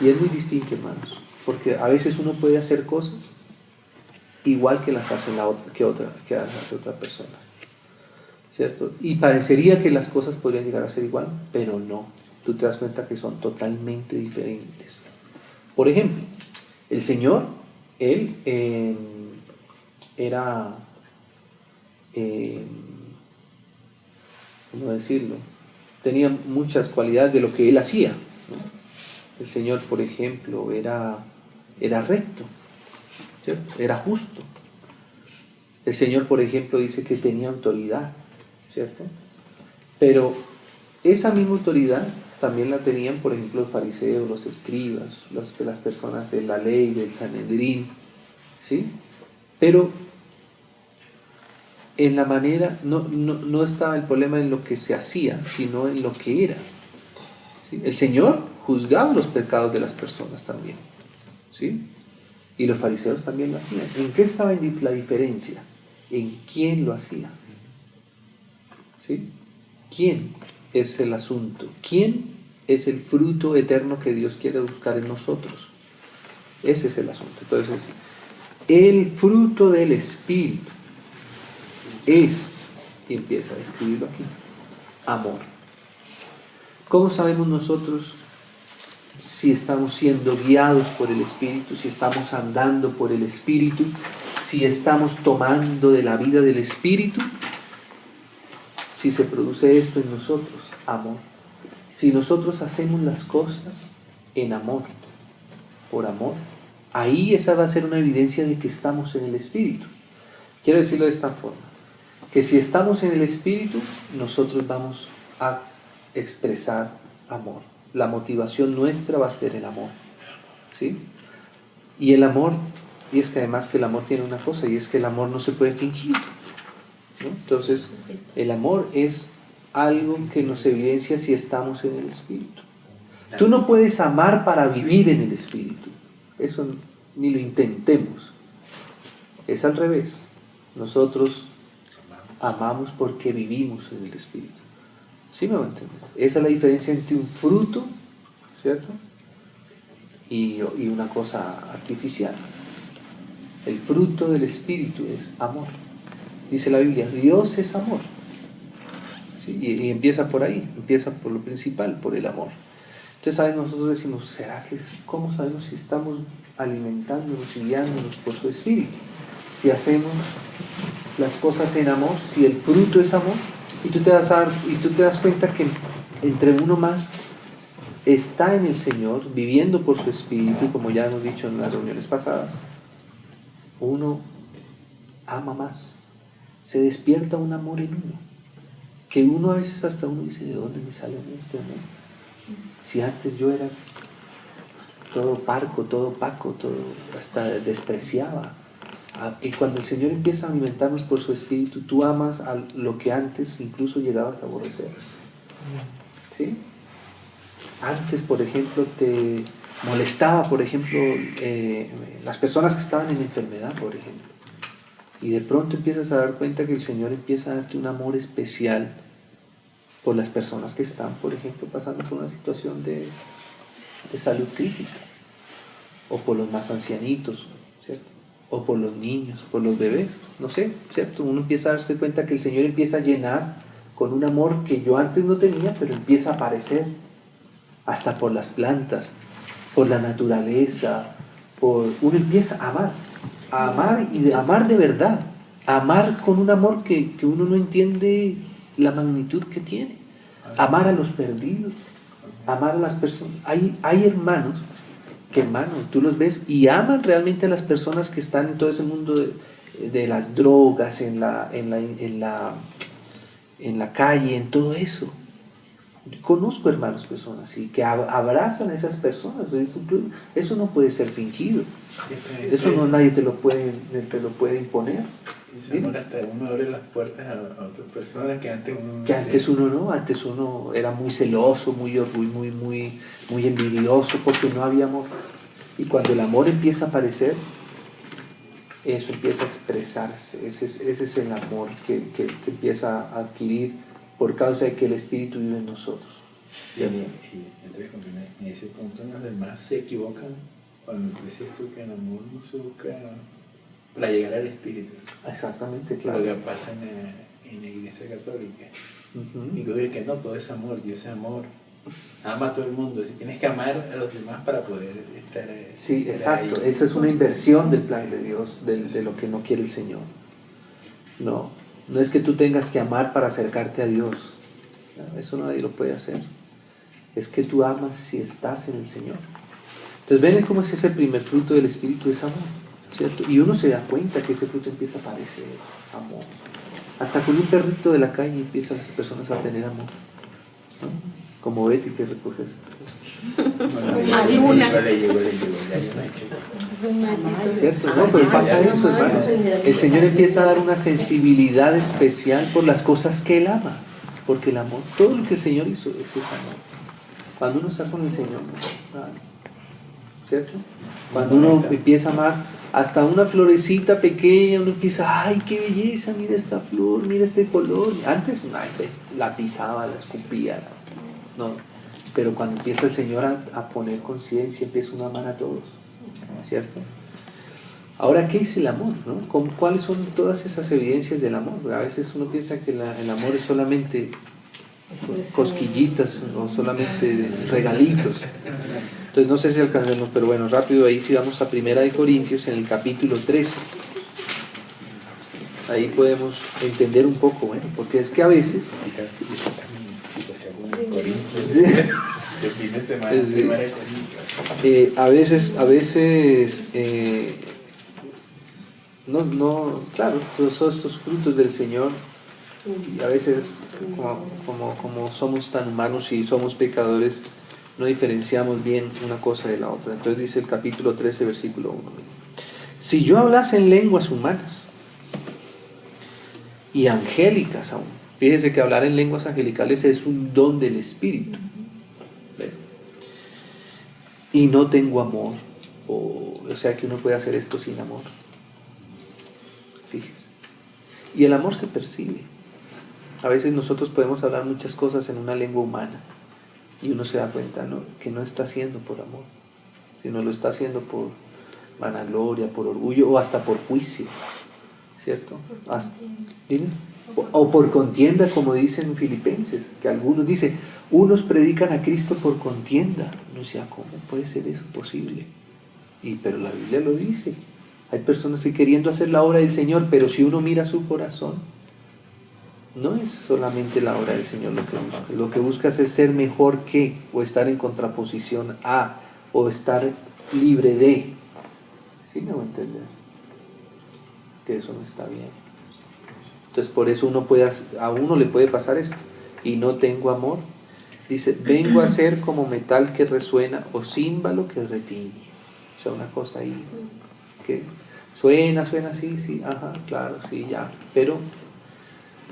Y es muy distinto, hermanos, porque a veces uno puede hacer cosas igual que las hace que hace otra persona, ¿cierto? Y parecería que las cosas podrían llegar a ser igual, pero no. Tú te das cuenta que son totalmente diferentes. Por ejemplo, el Señor, Él era, ¿cómo decirlo? Tenía muchas cualidades de lo que Él hacía, ¿no? El Señor, por ejemplo, era recto, ¿cierto? Era justo. El Señor, por ejemplo, dice que tenía autoridad, ¿cierto? Pero esa misma autoridad también la tenían, por ejemplo, los fariseos, los escribas, las personas de la ley, del Sanedrín, ¿sí? Pero en la manera, no estaba el problema en lo que se hacía, sino en lo que era, ¿sí? El Señor juzgaba los pecados de las personas también, ¿sí? Y los fariseos también lo hacían. ¿En qué estaba la diferencia? En quién lo hacía, ¿sí? ¿Quién es el asunto? ¿Quién es el fruto eterno que Dios quiere buscar en nosotros? Ese es el asunto. Entonces, el fruto del Espíritu es, y empieza a describirlo aquí, amor. ¿Cómo sabemos nosotros si estamos siendo guiados por el Espíritu, si estamos andando por el Espíritu, si estamos tomando de la vida del Espíritu? Si se produce esto en nosotros, amor. Si nosotros hacemos las cosas en amor, por amor, ahí esa va a ser una evidencia de que estamos en el Espíritu. Quiero decirlo de esta forma, que si estamos en el Espíritu, nosotros vamos a expresar amor. La motivación nuestra va a ser el amor, ¿sí? Y el amor, y es que además que el amor tiene una cosa, y es que el amor no se puede fingir, ¿no? Entonces, el amor es algo que nos evidencia si estamos en el Espíritu. Tú no puedes amar para vivir en el Espíritu. Eso ni lo intentemos. Es al revés. Nosotros amamos porque vivimos en el Espíritu. ¿Sí me va a entender? Esa es la diferencia entre un fruto, ¿cierto? Y una cosa artificial. El fruto del Espíritu es amor. Dice la Biblia, Dios es amor. ¿Sí? Y empieza por ahí, empieza por lo principal, por el amor. Entonces, ¿sabes? Nosotros decimos, ¿cómo sabemos si estamos alimentándonos y guiándonos por su Espíritu? Si hacemos las cosas en amor, si el fruto es amor, y tú te das cuenta que entre uno más está en el Señor, viviendo por su Espíritu, como ya hemos dicho en las reuniones pasadas, uno ama más, se despierta un amor en uno, que uno a veces hasta uno dice, ¿de dónde me sale este amor? Si antes yo era todo parco, todo opaco, todo hasta despreciaba. Y cuando el Señor empieza a alimentarnos por su Espíritu, tú amas a lo que antes incluso llegabas a aborrecer, ¿sí? Antes, por ejemplo, te molestaba, por ejemplo, las personas que estaban en enfermedad, por ejemplo. Y de pronto empiezas a dar cuenta que el Señor empieza a darte un amor especial por las personas que están, por ejemplo, pasando por una situación de salud crítica, o por los más ancianitos, ¿cierto? O por los niños, por los bebés, no sé, ¿cierto? Uno empieza a darse cuenta que el Señor empieza a llenar con un amor que yo antes no tenía, pero empieza a aparecer, hasta por las plantas, por la naturaleza, uno empieza a amar y de amar de verdad, a amar con un amor que uno no entiende la magnitud que tiene, amar a los perdidos, amar a las personas. Hay hermanos que, tú los ves y aman realmente a las personas que están en todo ese mundo de las drogas, en la calle, en todo eso. Conozco hermanos que son así, que abrazan a esas personas. Eso no puede ser fingido. Eso no, nadie te lo puede imponer. Ese amor hasta uno abre las puertas a otras personas que antes uno no. Que antes uno era muy celoso, muy orgulloso, muy envidioso porque no había amor. Y cuando el amor empieza a aparecer, eso empieza a expresarse. Ese es el amor que empieza a adquirir por causa de que el Espíritu vive en nosotros. Y entonces, en ese punto los demás se equivocan cuando dices tú que el amor no se busca para llegar al Espíritu. Exactamente, claro. Lo que pasa en la Iglesia Católica. Y que que no, todo es amor, Dios es amor. Ama a todo el mundo. Tienes que amar a los demás para poder estar. Sí, exacto. Ahí. Esa es una inversión del plan de Dios, de lo que no quiere el Señor. No es que tú tengas que amar para acercarte a Dios. No, eso nadie lo puede hacer. Es que tú amas si estás en el Señor. Entonces, ven cómo es ese primer fruto del Espíritu, es amor, ¿cierto? Y uno se da cuenta que ese fruto empieza a aparecer, amor. Hasta con un perrito de la calle empiezan las personas a tener amor, ¿no? Como Betty que recoges. ¿Cierto? No, pero pasa eso, hermano. El Señor empieza a dar una sensibilidad especial por las cosas que Él ama. Porque el amor, todo lo que el Señor hizo, ese es amor. Cuando uno está con el Señor, ¿cierto? Cuando uno empieza a amar hasta una florecita pequeña, uno empieza, ay, qué belleza, mira esta flor, mira este color. Antes la pisaba, la escupía, no. Pero cuando empieza el Señor a poner conciencia, empieza uno a amar a todos, ¿cierto? Ahora, ¿qué es el amor? ¿No? ¿Cuáles son todas esas evidencias del amor? A veces uno piensa que el amor es solamente cosquillitas o solamente regalitos. Entonces no sé si alcanzamos, pero bueno, rápido ahí si vamos a 1 Corintios en el capítulo 13. Ahí podemos entender un poco, bueno, porque es que a veces a veces claro, todos estos frutos del Señor, y a veces como somos tan humanos y somos pecadores, no diferenciamos bien una cosa de la otra. Entonces dice el capítulo 13, versículo 1. Si yo hablase en lenguas humanas y angélicas aún, fíjese que hablar en lenguas angelicales es un don del Espíritu, y no tengo amor, o sea que uno puede hacer esto sin amor. Fíjese. Y el amor se percibe. A veces nosotros podemos hablar muchas cosas en una lengua humana y uno se da cuenta, ¿no?, que no está haciendo por amor, sino lo está haciendo por vanagloria, por orgullo o hasta por juicio, ¿cierto? ¿Dime? O por contienda, como dicen Filipenses, que algunos dicen, unos predican a Cristo por contienda. No sé, ¿cómo puede ser eso posible? Pero la Biblia lo dice. Hay personas que queriendo hacer la obra del Señor, pero si uno mira su corazón, no es solamente la obra del Señor lo que busca. Lo que busca es ser mejor que, o estar en contraposición a, o estar libre de. ¿Sí me voy a entender? Que eso no está bien. Entonces por eso a uno le puede pasar esto. Y no tengo amor. Dice, vengo a ser como metal que resuena o címbalo que retiñe. O sea, una cosa ahí que suena así, sí, ajá, claro, sí, ya. Pero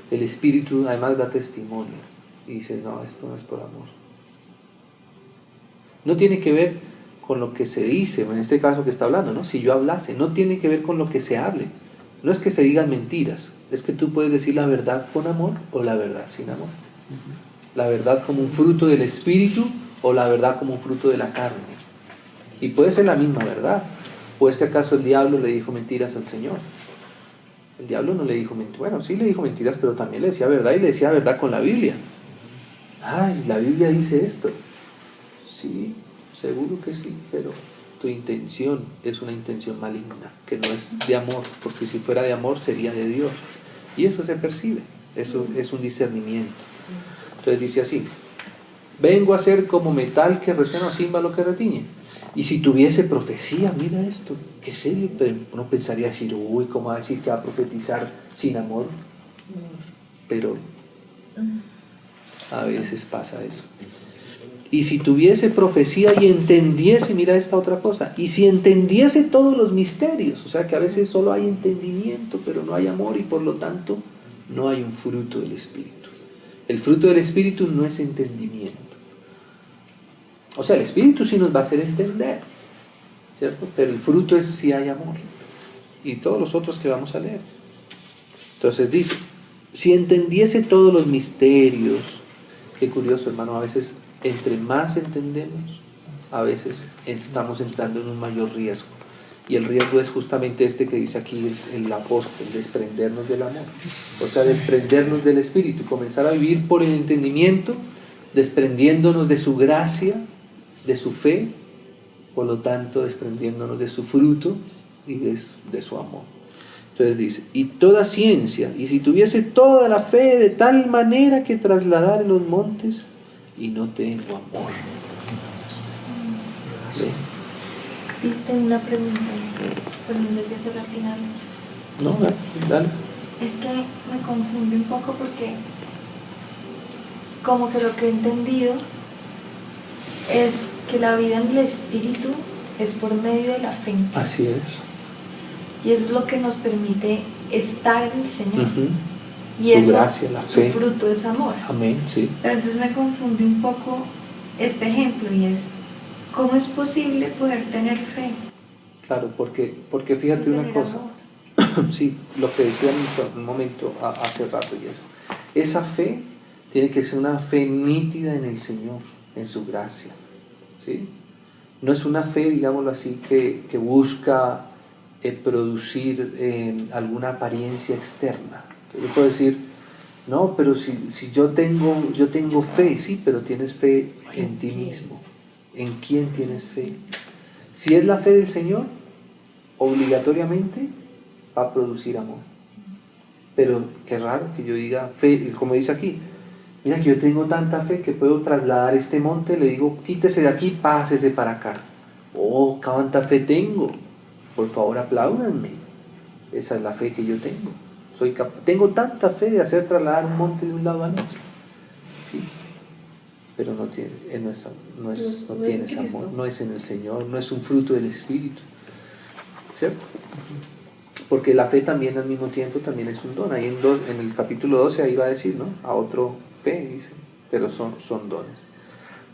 el Espíritu además da testimonio y dice, no, esto no es por amor. No tiene que ver con lo que se dice, en este caso que está hablando, ¿no? Si yo hablase, no tiene que ver con lo que se hable. No es que se digan mentiras, es que tú puedes decir la verdad con amor o la verdad sin amor. La verdad como un fruto del Espíritu o la verdad como un fruto de la carne. Y puede ser la misma verdad. ¿O es que acaso el diablo le dijo mentiras al Señor? El diablo no le dijo mentiras. Bueno, sí le dijo mentiras, pero también le decía verdad, y le decía verdad con la Biblia. Ay, la Biblia dice esto. Sí, seguro que sí, pero tu intención es una intención maligna, que no es de amor, porque si fuera de amor sería de Dios. Y eso se percibe, eso es un discernimiento. Entonces dice así, vengo a ser como metal que resuena o címbalo que retiñe. Y si tuviese profecía, mira esto, qué serio, pero uno pensaría decir, uy, ¿cómo va a decir que va a profetizar sin amor? Pero A veces pasa eso. Y si tuviese profecía y entendiese, mira esta otra cosa, y si entendiese todos los misterios, o sea que a veces solo hay entendimiento, pero no hay amor y por lo tanto no hay un fruto del Espíritu. El fruto del Espíritu no es entendimiento. O sea, el Espíritu sí nos va a hacer entender, ¿cierto? Pero el fruto es si hay amor. Y todos los otros que vamos a leer. Entonces dice, si entendiese todos los misterios, qué curioso, hermano, a veces entre más entendemos, a veces estamos entrando en un mayor riesgo. Y el riesgo es justamente este que dice aquí el apóstol, desprendernos del amor. O sea, desprendernos del Espíritu, comenzar a vivir por el entendimiento, desprendiéndonos de su gracia, de su fe, por lo tanto desprendiéndonos de su fruto y de su amor. Entonces dice, y toda ciencia, y si tuviese toda la fe de tal manera que trasladar los montes, y no tengo amor. ¿Sí? Diste una pregunta, pero no sé si hacerla al final. No, dale. Es que me confunde un poco porque como que lo que he entendido es que la vida en el Espíritu es por medio de la fe en Cristo. Así es. Y eso es lo que nos permite estar en el Señor. Y Su eso, gracia, la fe. su fruto es amor. Amén, sí. Pero entonces me confunde un poco este ejemplo y es, ¿cómo es posible poder tener fe? Claro, porque fíjate sin una tener cosa. amor? Sí, lo que decía un momento hace rato y eso. Esa fe tiene que ser una fe nítida en el Señor, en su gracia. ¿Sí? No es una fe, digámoslo así, que busca producir alguna apariencia externa. Yo puedo decir, no, pero si yo tengo fe, sí, pero tienes fe en ti mismo. ¿En quién tienes fe? Si es la fe del Señor, obligatoriamente va a producir amor. Pero qué raro que yo diga fe, como dice aquí, mira que yo tengo tanta fe que puedo trasladar este monte, le digo, quítese de aquí, pásese para acá. Oh, cuánta fe tengo. Por favor, apláudanme. Esa es la fe que yo tengo. Tengo tanta fe de hacer trasladar un monte de un lado al otro. Sí. Pero no tiene ese amor, no es en el Señor, no es un fruto del Espíritu. ¿Cierto? Porque la fe también al mismo tiempo también es un don. Ahí en el capítulo 12 ahí va a decir, ¿no? A otro fe, dice, pero son dones.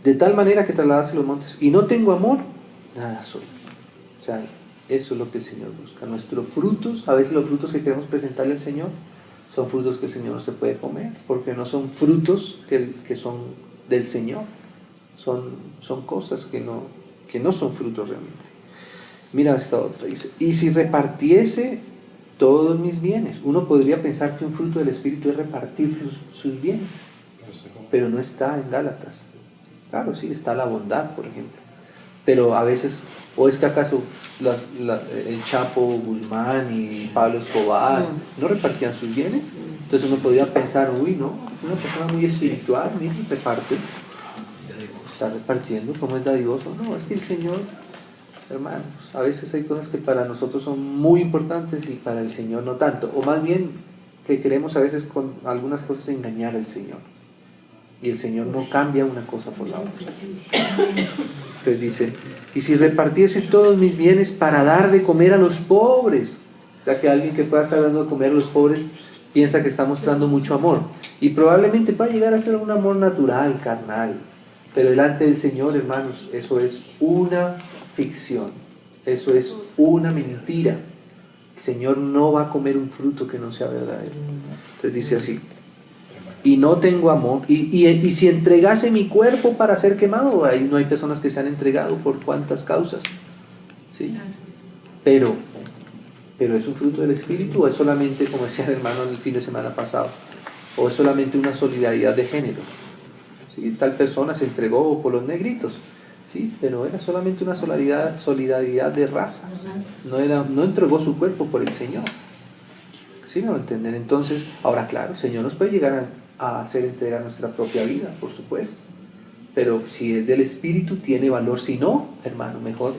De tal manera que trasladase los montes. Y no tengo amor, nada soy. O sea, eso es lo que el Señor busca. Nuestros frutos, a veces los frutos que queremos presentarle al Señor, son frutos que el Señor no se puede comer, porque no son frutos que son del Señor. Son cosas que no son frutos realmente. Mira esta otra, dice, y si repartiese todos mis bienes. Uno podría pensar que un fruto del Espíritu es repartir sus bienes, pero no está en Gálatas. Claro, sí, está la bondad, por ejemplo. Pero a veces, ¿o es que acaso el Chapo Guzmán y Pablo Escobar no repartían sus bienes? Entonces uno podría pensar, uy, no, una persona muy espiritual, mira, reparte. Está repartiendo, ¿cómo es dadivoso? No, es que el Señor, hermanos, a veces hay cosas que para nosotros son muy importantes y para el Señor no tanto. O más bien, que queremos a veces con algunas cosas engañar al Señor. Y el Señor no cambia una cosa por la otra. Entonces dice, y si repartiese todos mis bienes para dar de comer a los pobres. O sea que alguien que pueda estar dando de comer a los pobres piensa que está mostrando mucho amor. Y probablemente pueda llegar a ser un amor natural, carnal. Pero delante del Señor, hermanos, eso es una ficción. Eso es una mentira. El Señor no va a comer un fruto que no sea verdadero. Entonces dice así, y no tengo amor, y si entregase mi cuerpo para ser quemado, ahí no hay personas que se han entregado por cuántas causas, ¿sí? Pero es un fruto del Espíritu, o es solamente, como decía el hermano el fin de semana pasado, o es solamente una solidaridad de género, ¿sí? Tal persona se entregó por los negritos, ¿sí? Pero era solamente una solidaridad de raza, no entregó su cuerpo por el Señor. ¿Sí me va a entender? Entonces, ahora claro, el Señor nos puede llegar a hacer entregar nuestra propia vida, por supuesto. Pero si es del Espíritu, tiene valor. Si no, hermano, mejor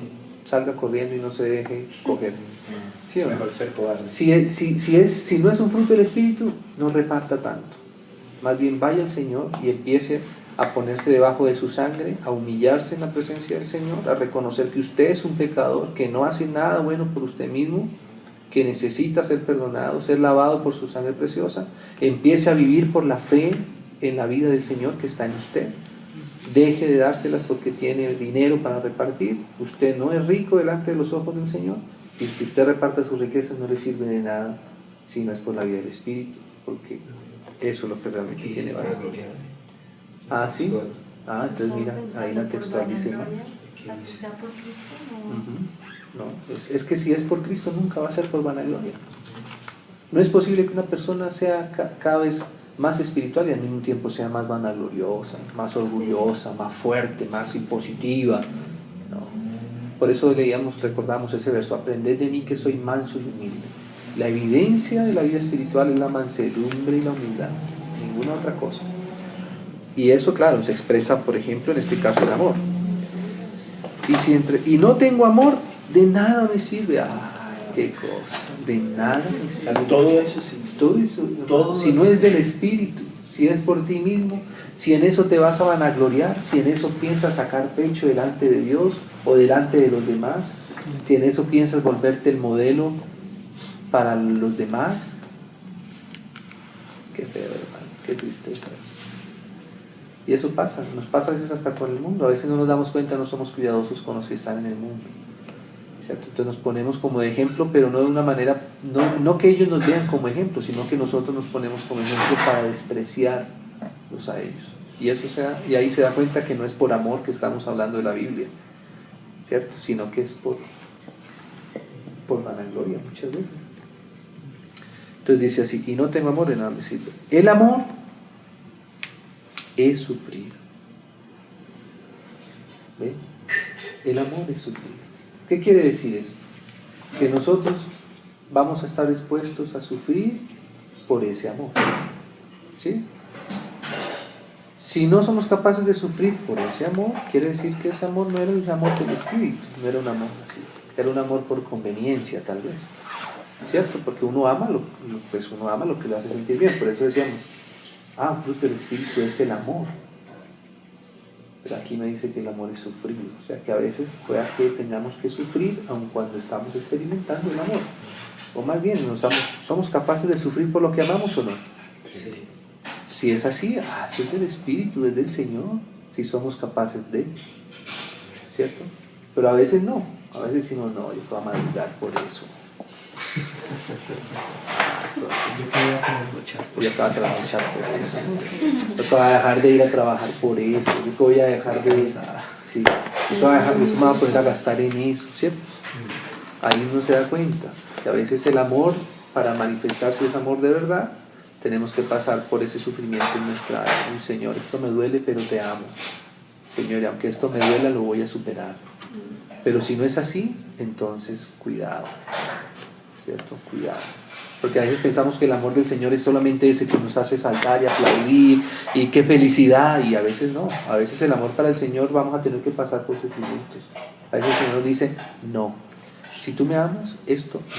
salga corriendo y no se deje coger. ¿Sí o no? Mejor ser cobarde. Si no es un fruto del Espíritu, no reparta tanto. Más bien vaya al Señor y empiece a ponerse debajo de su sangre, a humillarse en la presencia del Señor, a reconocer que usted es un pecador, que no hace nada bueno por usted mismo, que necesita ser perdonado, ser lavado por su sangre preciosa. Empiece a vivir por la fe en la vida del Señor que está en usted. Deje de dárselas porque tiene dinero para repartir. Usted no es rico delante de los ojos del Señor, y si usted reparte sus riquezas no le sirve de nada si no es por la vida del Espíritu, porque eso es lo que realmente tiene valor. Ah, ¿sí? Ah, entonces mira, ahí la textual dice más. Así sea por Cristo, no. No, es que si es por Cristo nunca va a ser por vanagloria. No es posible que una persona sea cada vez más espiritual y al mismo tiempo sea más vanagloriosa, más orgullosa, más fuerte, más impositiva. No. Por eso recordamos ese verso: aprended de mí que soy manso y humilde. La evidencia de la vida espiritual es la mansedumbre y la humildad, ninguna otra cosa. Y eso, claro, se expresa, por ejemplo, en este caso el amor. Y no tengo amor, de nada me sirve. Qué cosa, de nada me sirve. Todo eso sí. Todo eso, si no es del Espíritu, si es por ti mismo, si en eso te vas a vanagloriar, si en eso piensas sacar pecho delante de Dios o delante de los demás, si en eso piensas volverte el modelo para los demás, qué feo, hermano, qué tristeza eso. Y eso pasa, nos pasa a veces hasta con el mundo. A veces no nos damos cuenta, no somos cuidadosos con los que están en el mundo, ¿cierto? Entonces nos ponemos como ejemplo, pero no de una manera, no que ellos nos vean como ejemplo, sino que nosotros nos ponemos como ejemplo para despreciarlos a ellos. Y ahí se da cuenta que no es por amor que estamos hablando de la Biblia, ¿cierto? Sino que es por vanagloria muchas veces. Entonces dice así: y no tengo amor, de nada me sirve. El amor es sufrir. ¿Ven? El amor es sufrir. ¿Qué quiere decir esto? Que nosotros vamos a estar dispuestos a sufrir por ese amor. ¿Sí? Si no somos capaces de sufrir por ese amor, quiere decir que ese amor no era el amor del Espíritu, no era un amor así, era un amor por conveniencia tal vez, ¿cierto? Porque uno ama lo que le hace sentir bien. Por eso decíamos, un fruto del Espíritu es el amor. Pero aquí me dice que el amor es sufrido, o sea que a veces pueda que tengamos que sufrir aun cuando estamos experimentando el amor. O más bien, ¿somos capaces de sufrir por lo que amamos o no? Sí. Si es así, es del Espíritu, es del Señor, si somos capaces de, ¿cierto? Pero a veces no, a veces decimos, no, yo te voy a madrugar por eso. Yo te voy a trasnochar por eso. Yo te voy a dejar de ir a trabajar por eso. Yo te voy a dejar de... Sí, yo me voy a poner a gastar en eso, ¿cierto? Ahí uno se da cuenta que a veces el amor, para manifestarse ese amor de verdad, tenemos que pasar por ese sufrimiento en nuestra alma. Señor, esto me duele, pero te amo. Señor, y aunque esto me duela, lo voy a superar. Pero si no es así, entonces cuidado, ¿cierto? Cuidado. Porque a veces pensamos que el amor del Señor es solamente ese que nos hace saltar y aplaudir y qué felicidad, y a veces no. A veces el amor para el Señor vamos a tener que pasar por sufrimientos. A veces el Señor nos dice, no, si tú me amas, esto no.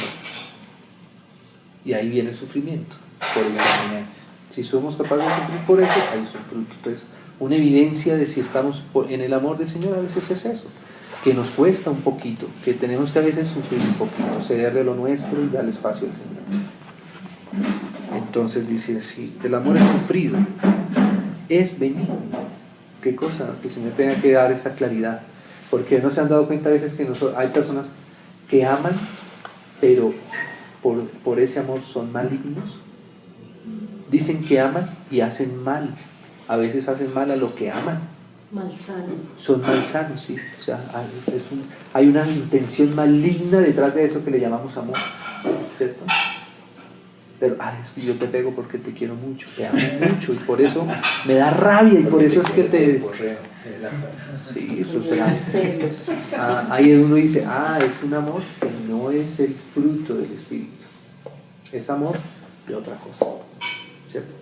Y ahí viene el sufrimiento. Por eso, si somos capaces de sufrir por eso, hay un fruto. Entonces, una evidencia de si estamos en el amor del Señor a veces es eso, que nos cuesta un poquito, que tenemos que a veces sufrir un poquito, ceder de lo nuestro y darle espacio al Señor. Entonces dice así: el amor es sufrido, es benigno. ¿Qué cosa? Que el Señor tenga que dar esta claridad, porque no se han dado cuenta a veces que hay personas que aman, pero por ese amor son malignos. Dicen que aman y hacen mal. A veces hacen mal a lo que aman. Malsano. Son malsanos, sí. O sea, hay una intención maligna detrás de eso que le llamamos amor, ¿cierto? Pero, es que yo te pego porque te quiero mucho, te amo mucho, y por eso me da rabia, y por eso es que te... Sí, eso será. Ahí uno dice, es un amor que no es el fruto del Espíritu. Es amor de otra cosa, ¿cierto?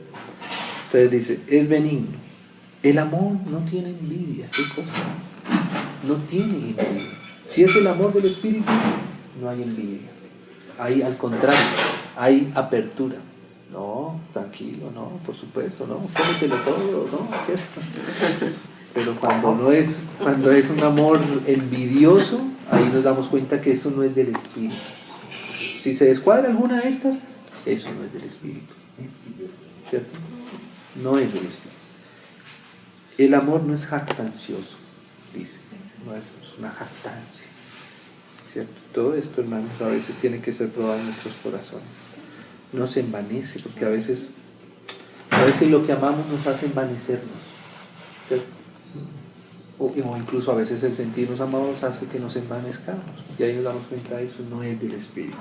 Entonces dice, es benigno. El amor no tiene envidia. ¿Qué cosa? No tiene envidia. Si es el amor del Espíritu, no hay envidia. Hay, al contrario, hay apertura. No, tranquilo, no, por supuesto, no, cómetelo todo, no, ¿cierto? Pero cuando es un amor envidioso, ahí nos damos cuenta que eso no es del Espíritu. Si se descuadra alguna de estas, eso no es del Espíritu, ¿cierto? No es del Espíritu. El amor no es jactancioso, dice, no es una jactancia, ¿cierto? Todo esto, hermanos, a veces tiene que ser probado en nuestros corazones. No se envanece, porque a veces lo que amamos nos hace envanecernos, ¿cierto? O incluso a veces el sentirnos amados hace que nos envanezcamos, y ahí nos damos cuenta de eso, no es del Espíritu.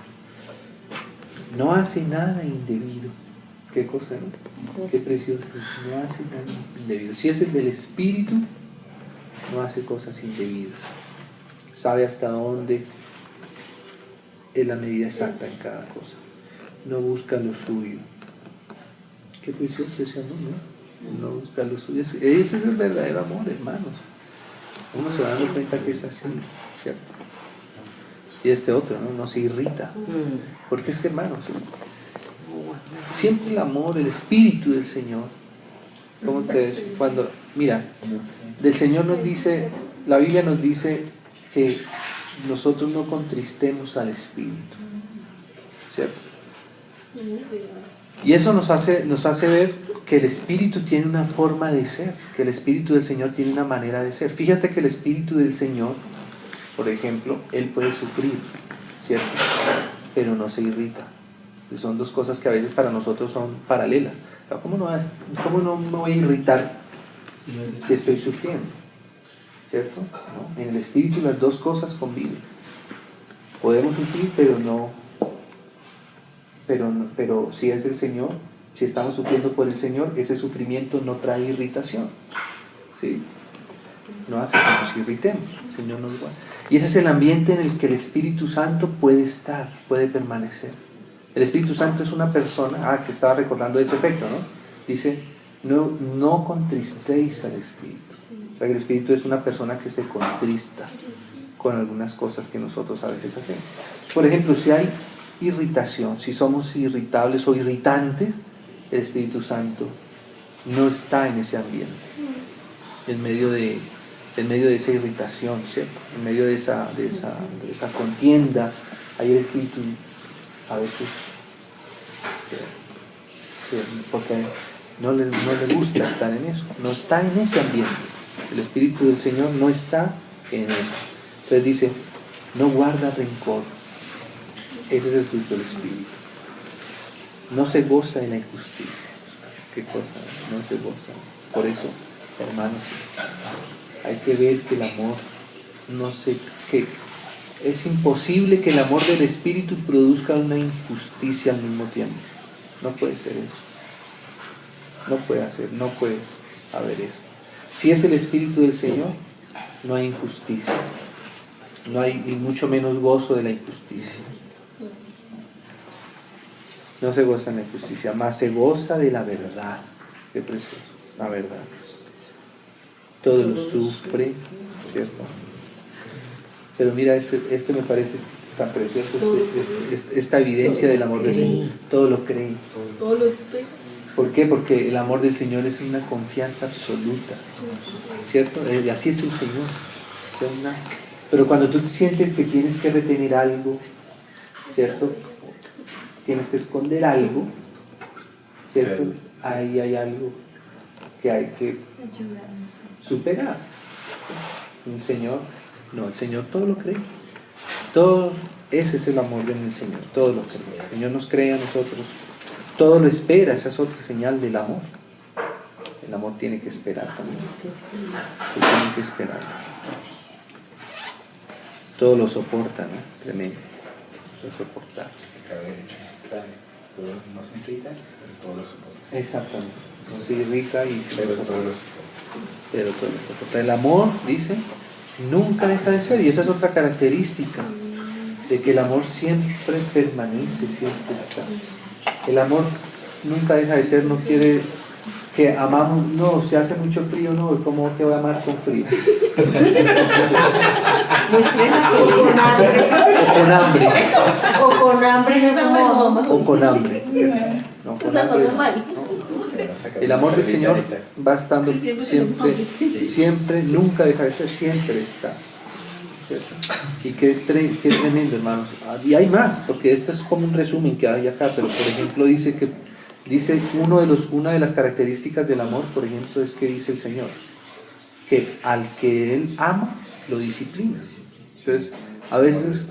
No hace nada indebido. ¿Qué cosa? Qué precioso es. No hace nada indebido. Si es el del Espíritu, no hace cosas indebidas. Sabe hasta dónde es la medida exacta en cada cosa. No busca lo suyo. Qué precioso ese amor, ¿no? No busca lo suyo. Ese es el verdadero amor, hermanos. Uno se va dando cuenta que es así, ¿cierto? Y este otro, ¿no? No se irrita. Porque es que, hermanos, siempre el amor, el Espíritu del Señor, ¿cómo ustedes? Cuando, mira, del Señor nos dice, la Biblia nos dice que nosotros no contristemos al Espíritu, ¿cierto? Y eso nos hace ver que el Espíritu tiene una forma de ser, que el Espíritu del Señor tiene una manera de ser. Fíjate que el Espíritu del Señor, por ejemplo, Él puede sufrir, ¿cierto? Pero no se irrita. Y son dos cosas que a veces para nosotros son paralelas. ¿Cómo no me voy a irritar si estoy sufriendo? ¿Cierto? ¿No? En el Espíritu las dos cosas conviven. Podemos sufrir, pero si es el Señor, si estamos sufriendo por el Señor, ese sufrimiento no trae irritación, ¿sí? No hace que nos irritemos. El Señor nos guarda. Y ese es el ambiente en el que el Espíritu Santo puede estar, puede permanecer. El Espíritu Santo es una persona, que estaba recordando ese efecto, ¿no? Dice, no contristéis al Espíritu. O sea, el Espíritu es una persona que se contrista con algunas cosas que nosotros a veces hacemos. Por ejemplo, si hay irritación, si somos irritables o irritantes, el Espíritu Santo no está en ese ambiente, en medio de esa irritación, ¿cierto? En medio de esa contienda, ahí el Espíritu a veces porque no le gusta estar en eso, no está en ese ambiente. El Espíritu del Señor no está en eso. Entonces dice, no guarda rencor. Ese es el fruto del Espíritu. No se goza en la injusticia. ¿Qué cosa? No se goza. Por eso, hermanos, hay que ver que el amor que es imposible que el amor del Espíritu produzca una injusticia al mismo tiempo. No puede ser eso. No puede haber eso. Si es el Espíritu del Señor, no hay injusticia. No hay ni mucho menos gozo de la injusticia. No se goza en la injusticia, más se goza de la verdad. Qué precioso, la verdad. Todo lo sufre, ¿cierto? Pero mira, este me parece tan precioso, esta evidencia del amor del Señor. Todo lo cree. Todo lo espera. ¿Por qué? Porque el amor del Señor es una confianza absoluta, ¿cierto? Y así es el Señor. Pero cuando tú sientes que tienes que retener algo, ¿cierto? Tienes que esconder algo, ¿cierto? Ahí hay algo que hay que superar. El Señor todo lo cree. Ese es el amor del Señor, todo lo cree. El Señor nos cree a nosotros, todo lo espera. Esa es otra señal del amor. El amor tiene que esperar también. Tiene que esperar. Todo lo soporta, ¿no? Tremendo. Lo soporta. Todo no se irrita, pero todo lo soporta. Exactamente. No se irrita y se pero lo todo lo soporta. soporta. Pero todo lo soporta. El amor, dice, nunca deja de ser. Y esa es otra característica de que el amor siempre permanece, siempre está. El amor nunca deja de ser, no quiere que amamos, no, si hace mucho frío, no, ¿cómo te voy a amar con frío? O con hambre. O con hambre. O con hambre, no como O con hambre. No, O sea, no mal. El amor del Señor va estando siempre, nunca deja de ser, siempre está. ¿Cierto? Y qué tremendo, hermanos. Y hay más, porque este es como un resumen que hay acá, pero por ejemplo dice una de las características del amor, por ejemplo, es que dice el Señor, que al que Él ama, lo disciplina. Entonces, a veces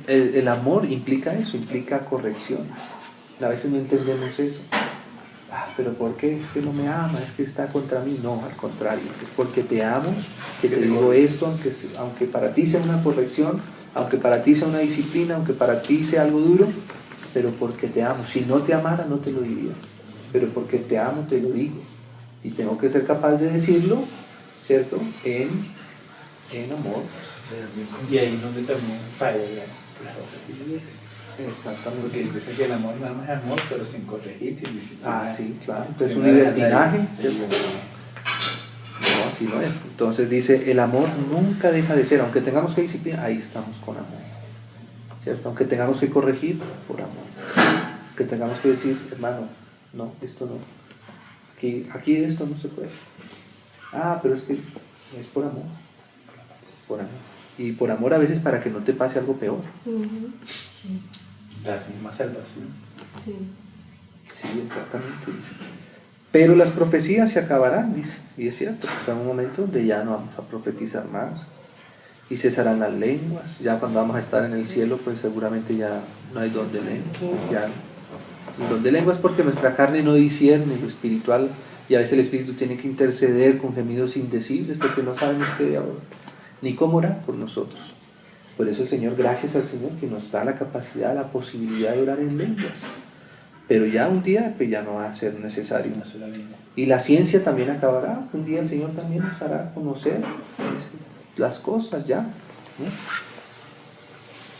el amor implica eso, implica corrección. A veces no entendemos eso. ¿Pero por qué? Es que no me ama, es que está contra mí. No, al contrario, es porque te amo, que te digo esto, aunque para ti sea una corrección, aunque para ti sea una disciplina, aunque para ti sea algo duro, pero porque te amo. Si no te amara, no te lo diría, pero porque te amo, te lo digo. Y tengo que ser capaz de decirlo, ¿cierto? En amor. Y ahí es donde también falla Exactamente. porque dice que el amor nada más es amor, pero sin corregir, sin disciplinar. Sí, claro. Entonces un libertinaje, ¿cierto? No, así no es. Entonces dice, el amor nunca deja de ser, aunque tengamos que disciplinar, ahí estamos con amor, ¿cierto? Aunque tengamos que corregir, por amor. Aunque tengamos que decir, hermano, no, esto no. Aquí esto no se puede. Pero es que es por amor. Es por amor. Y por amor a veces para que no te pase algo peor. Sí. La misma salvación. Sí. Sí, exactamente, dice. Pero las profecías se acabarán, dice. Y es cierto, habrá un momento donde ya no vamos a profetizar más. Y cesarán las lenguas. Ya cuando vamos a estar en el cielo, pues seguramente ya no hay don de lenguas. Ya el don de lenguas porque nuestra carne no discierne lo espiritual. Y a veces el Espíritu tiene que interceder con gemidos indecibles porque no sabemos qué diablo, ni cómo orar por nosotros. Por eso el Señor, gracias al Señor, que nos da la capacidad, la posibilidad de orar en lenguas. Pero ya un día pues ya no va a ser necesario. Y la ciencia también acabará. Un día el Señor también nos hará conocer las cosas ya, ¿no?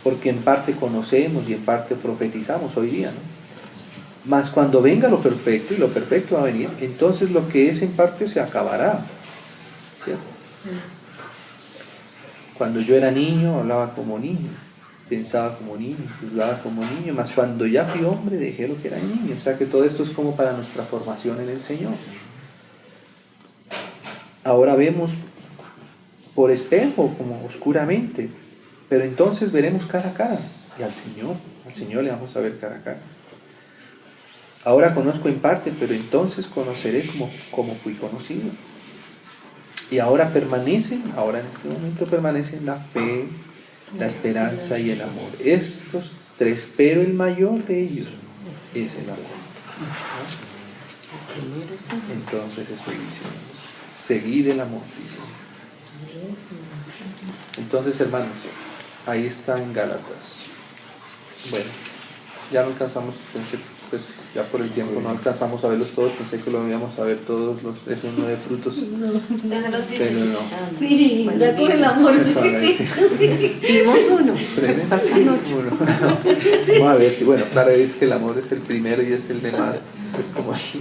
Porque en parte conocemos y en parte profetizamos hoy día, ¿no? Mas cuando venga lo perfecto, y lo perfecto va a venir, entonces lo que es en parte se acabará, ¿cierto? Cuando yo era niño hablaba como niño, pensaba como niño, juzgaba como niño, mas cuando ya fui hombre dejé lo que era niño. O sea que todo esto es como para nuestra formación en el Señor. Ahora vemos por espejo, como oscuramente, pero entonces veremos cara a cara. Y al Señor le vamos a ver cara a cara. Ahora conozco en parte, pero entonces conoceré como fui conocido. Y ahora en este momento permanecen la fe, la esperanza y el amor. Estos tres, pero el mayor de ellos es el amor. Entonces eso dice, seguid el amor, dice. Entonces, hermanos, ahí está en Gálatas. Bueno, ya no alcanzamos, pues ya por el tiempo no alcanzamos a verlos todos, pensé que lo íbamos a ver todos los 9 frutos, pero no. Sí, ya con el amor es suficiente. Vimos uno. Vamos a ver si, bueno, claro, es que el amor es el primero y es el de más, es como así.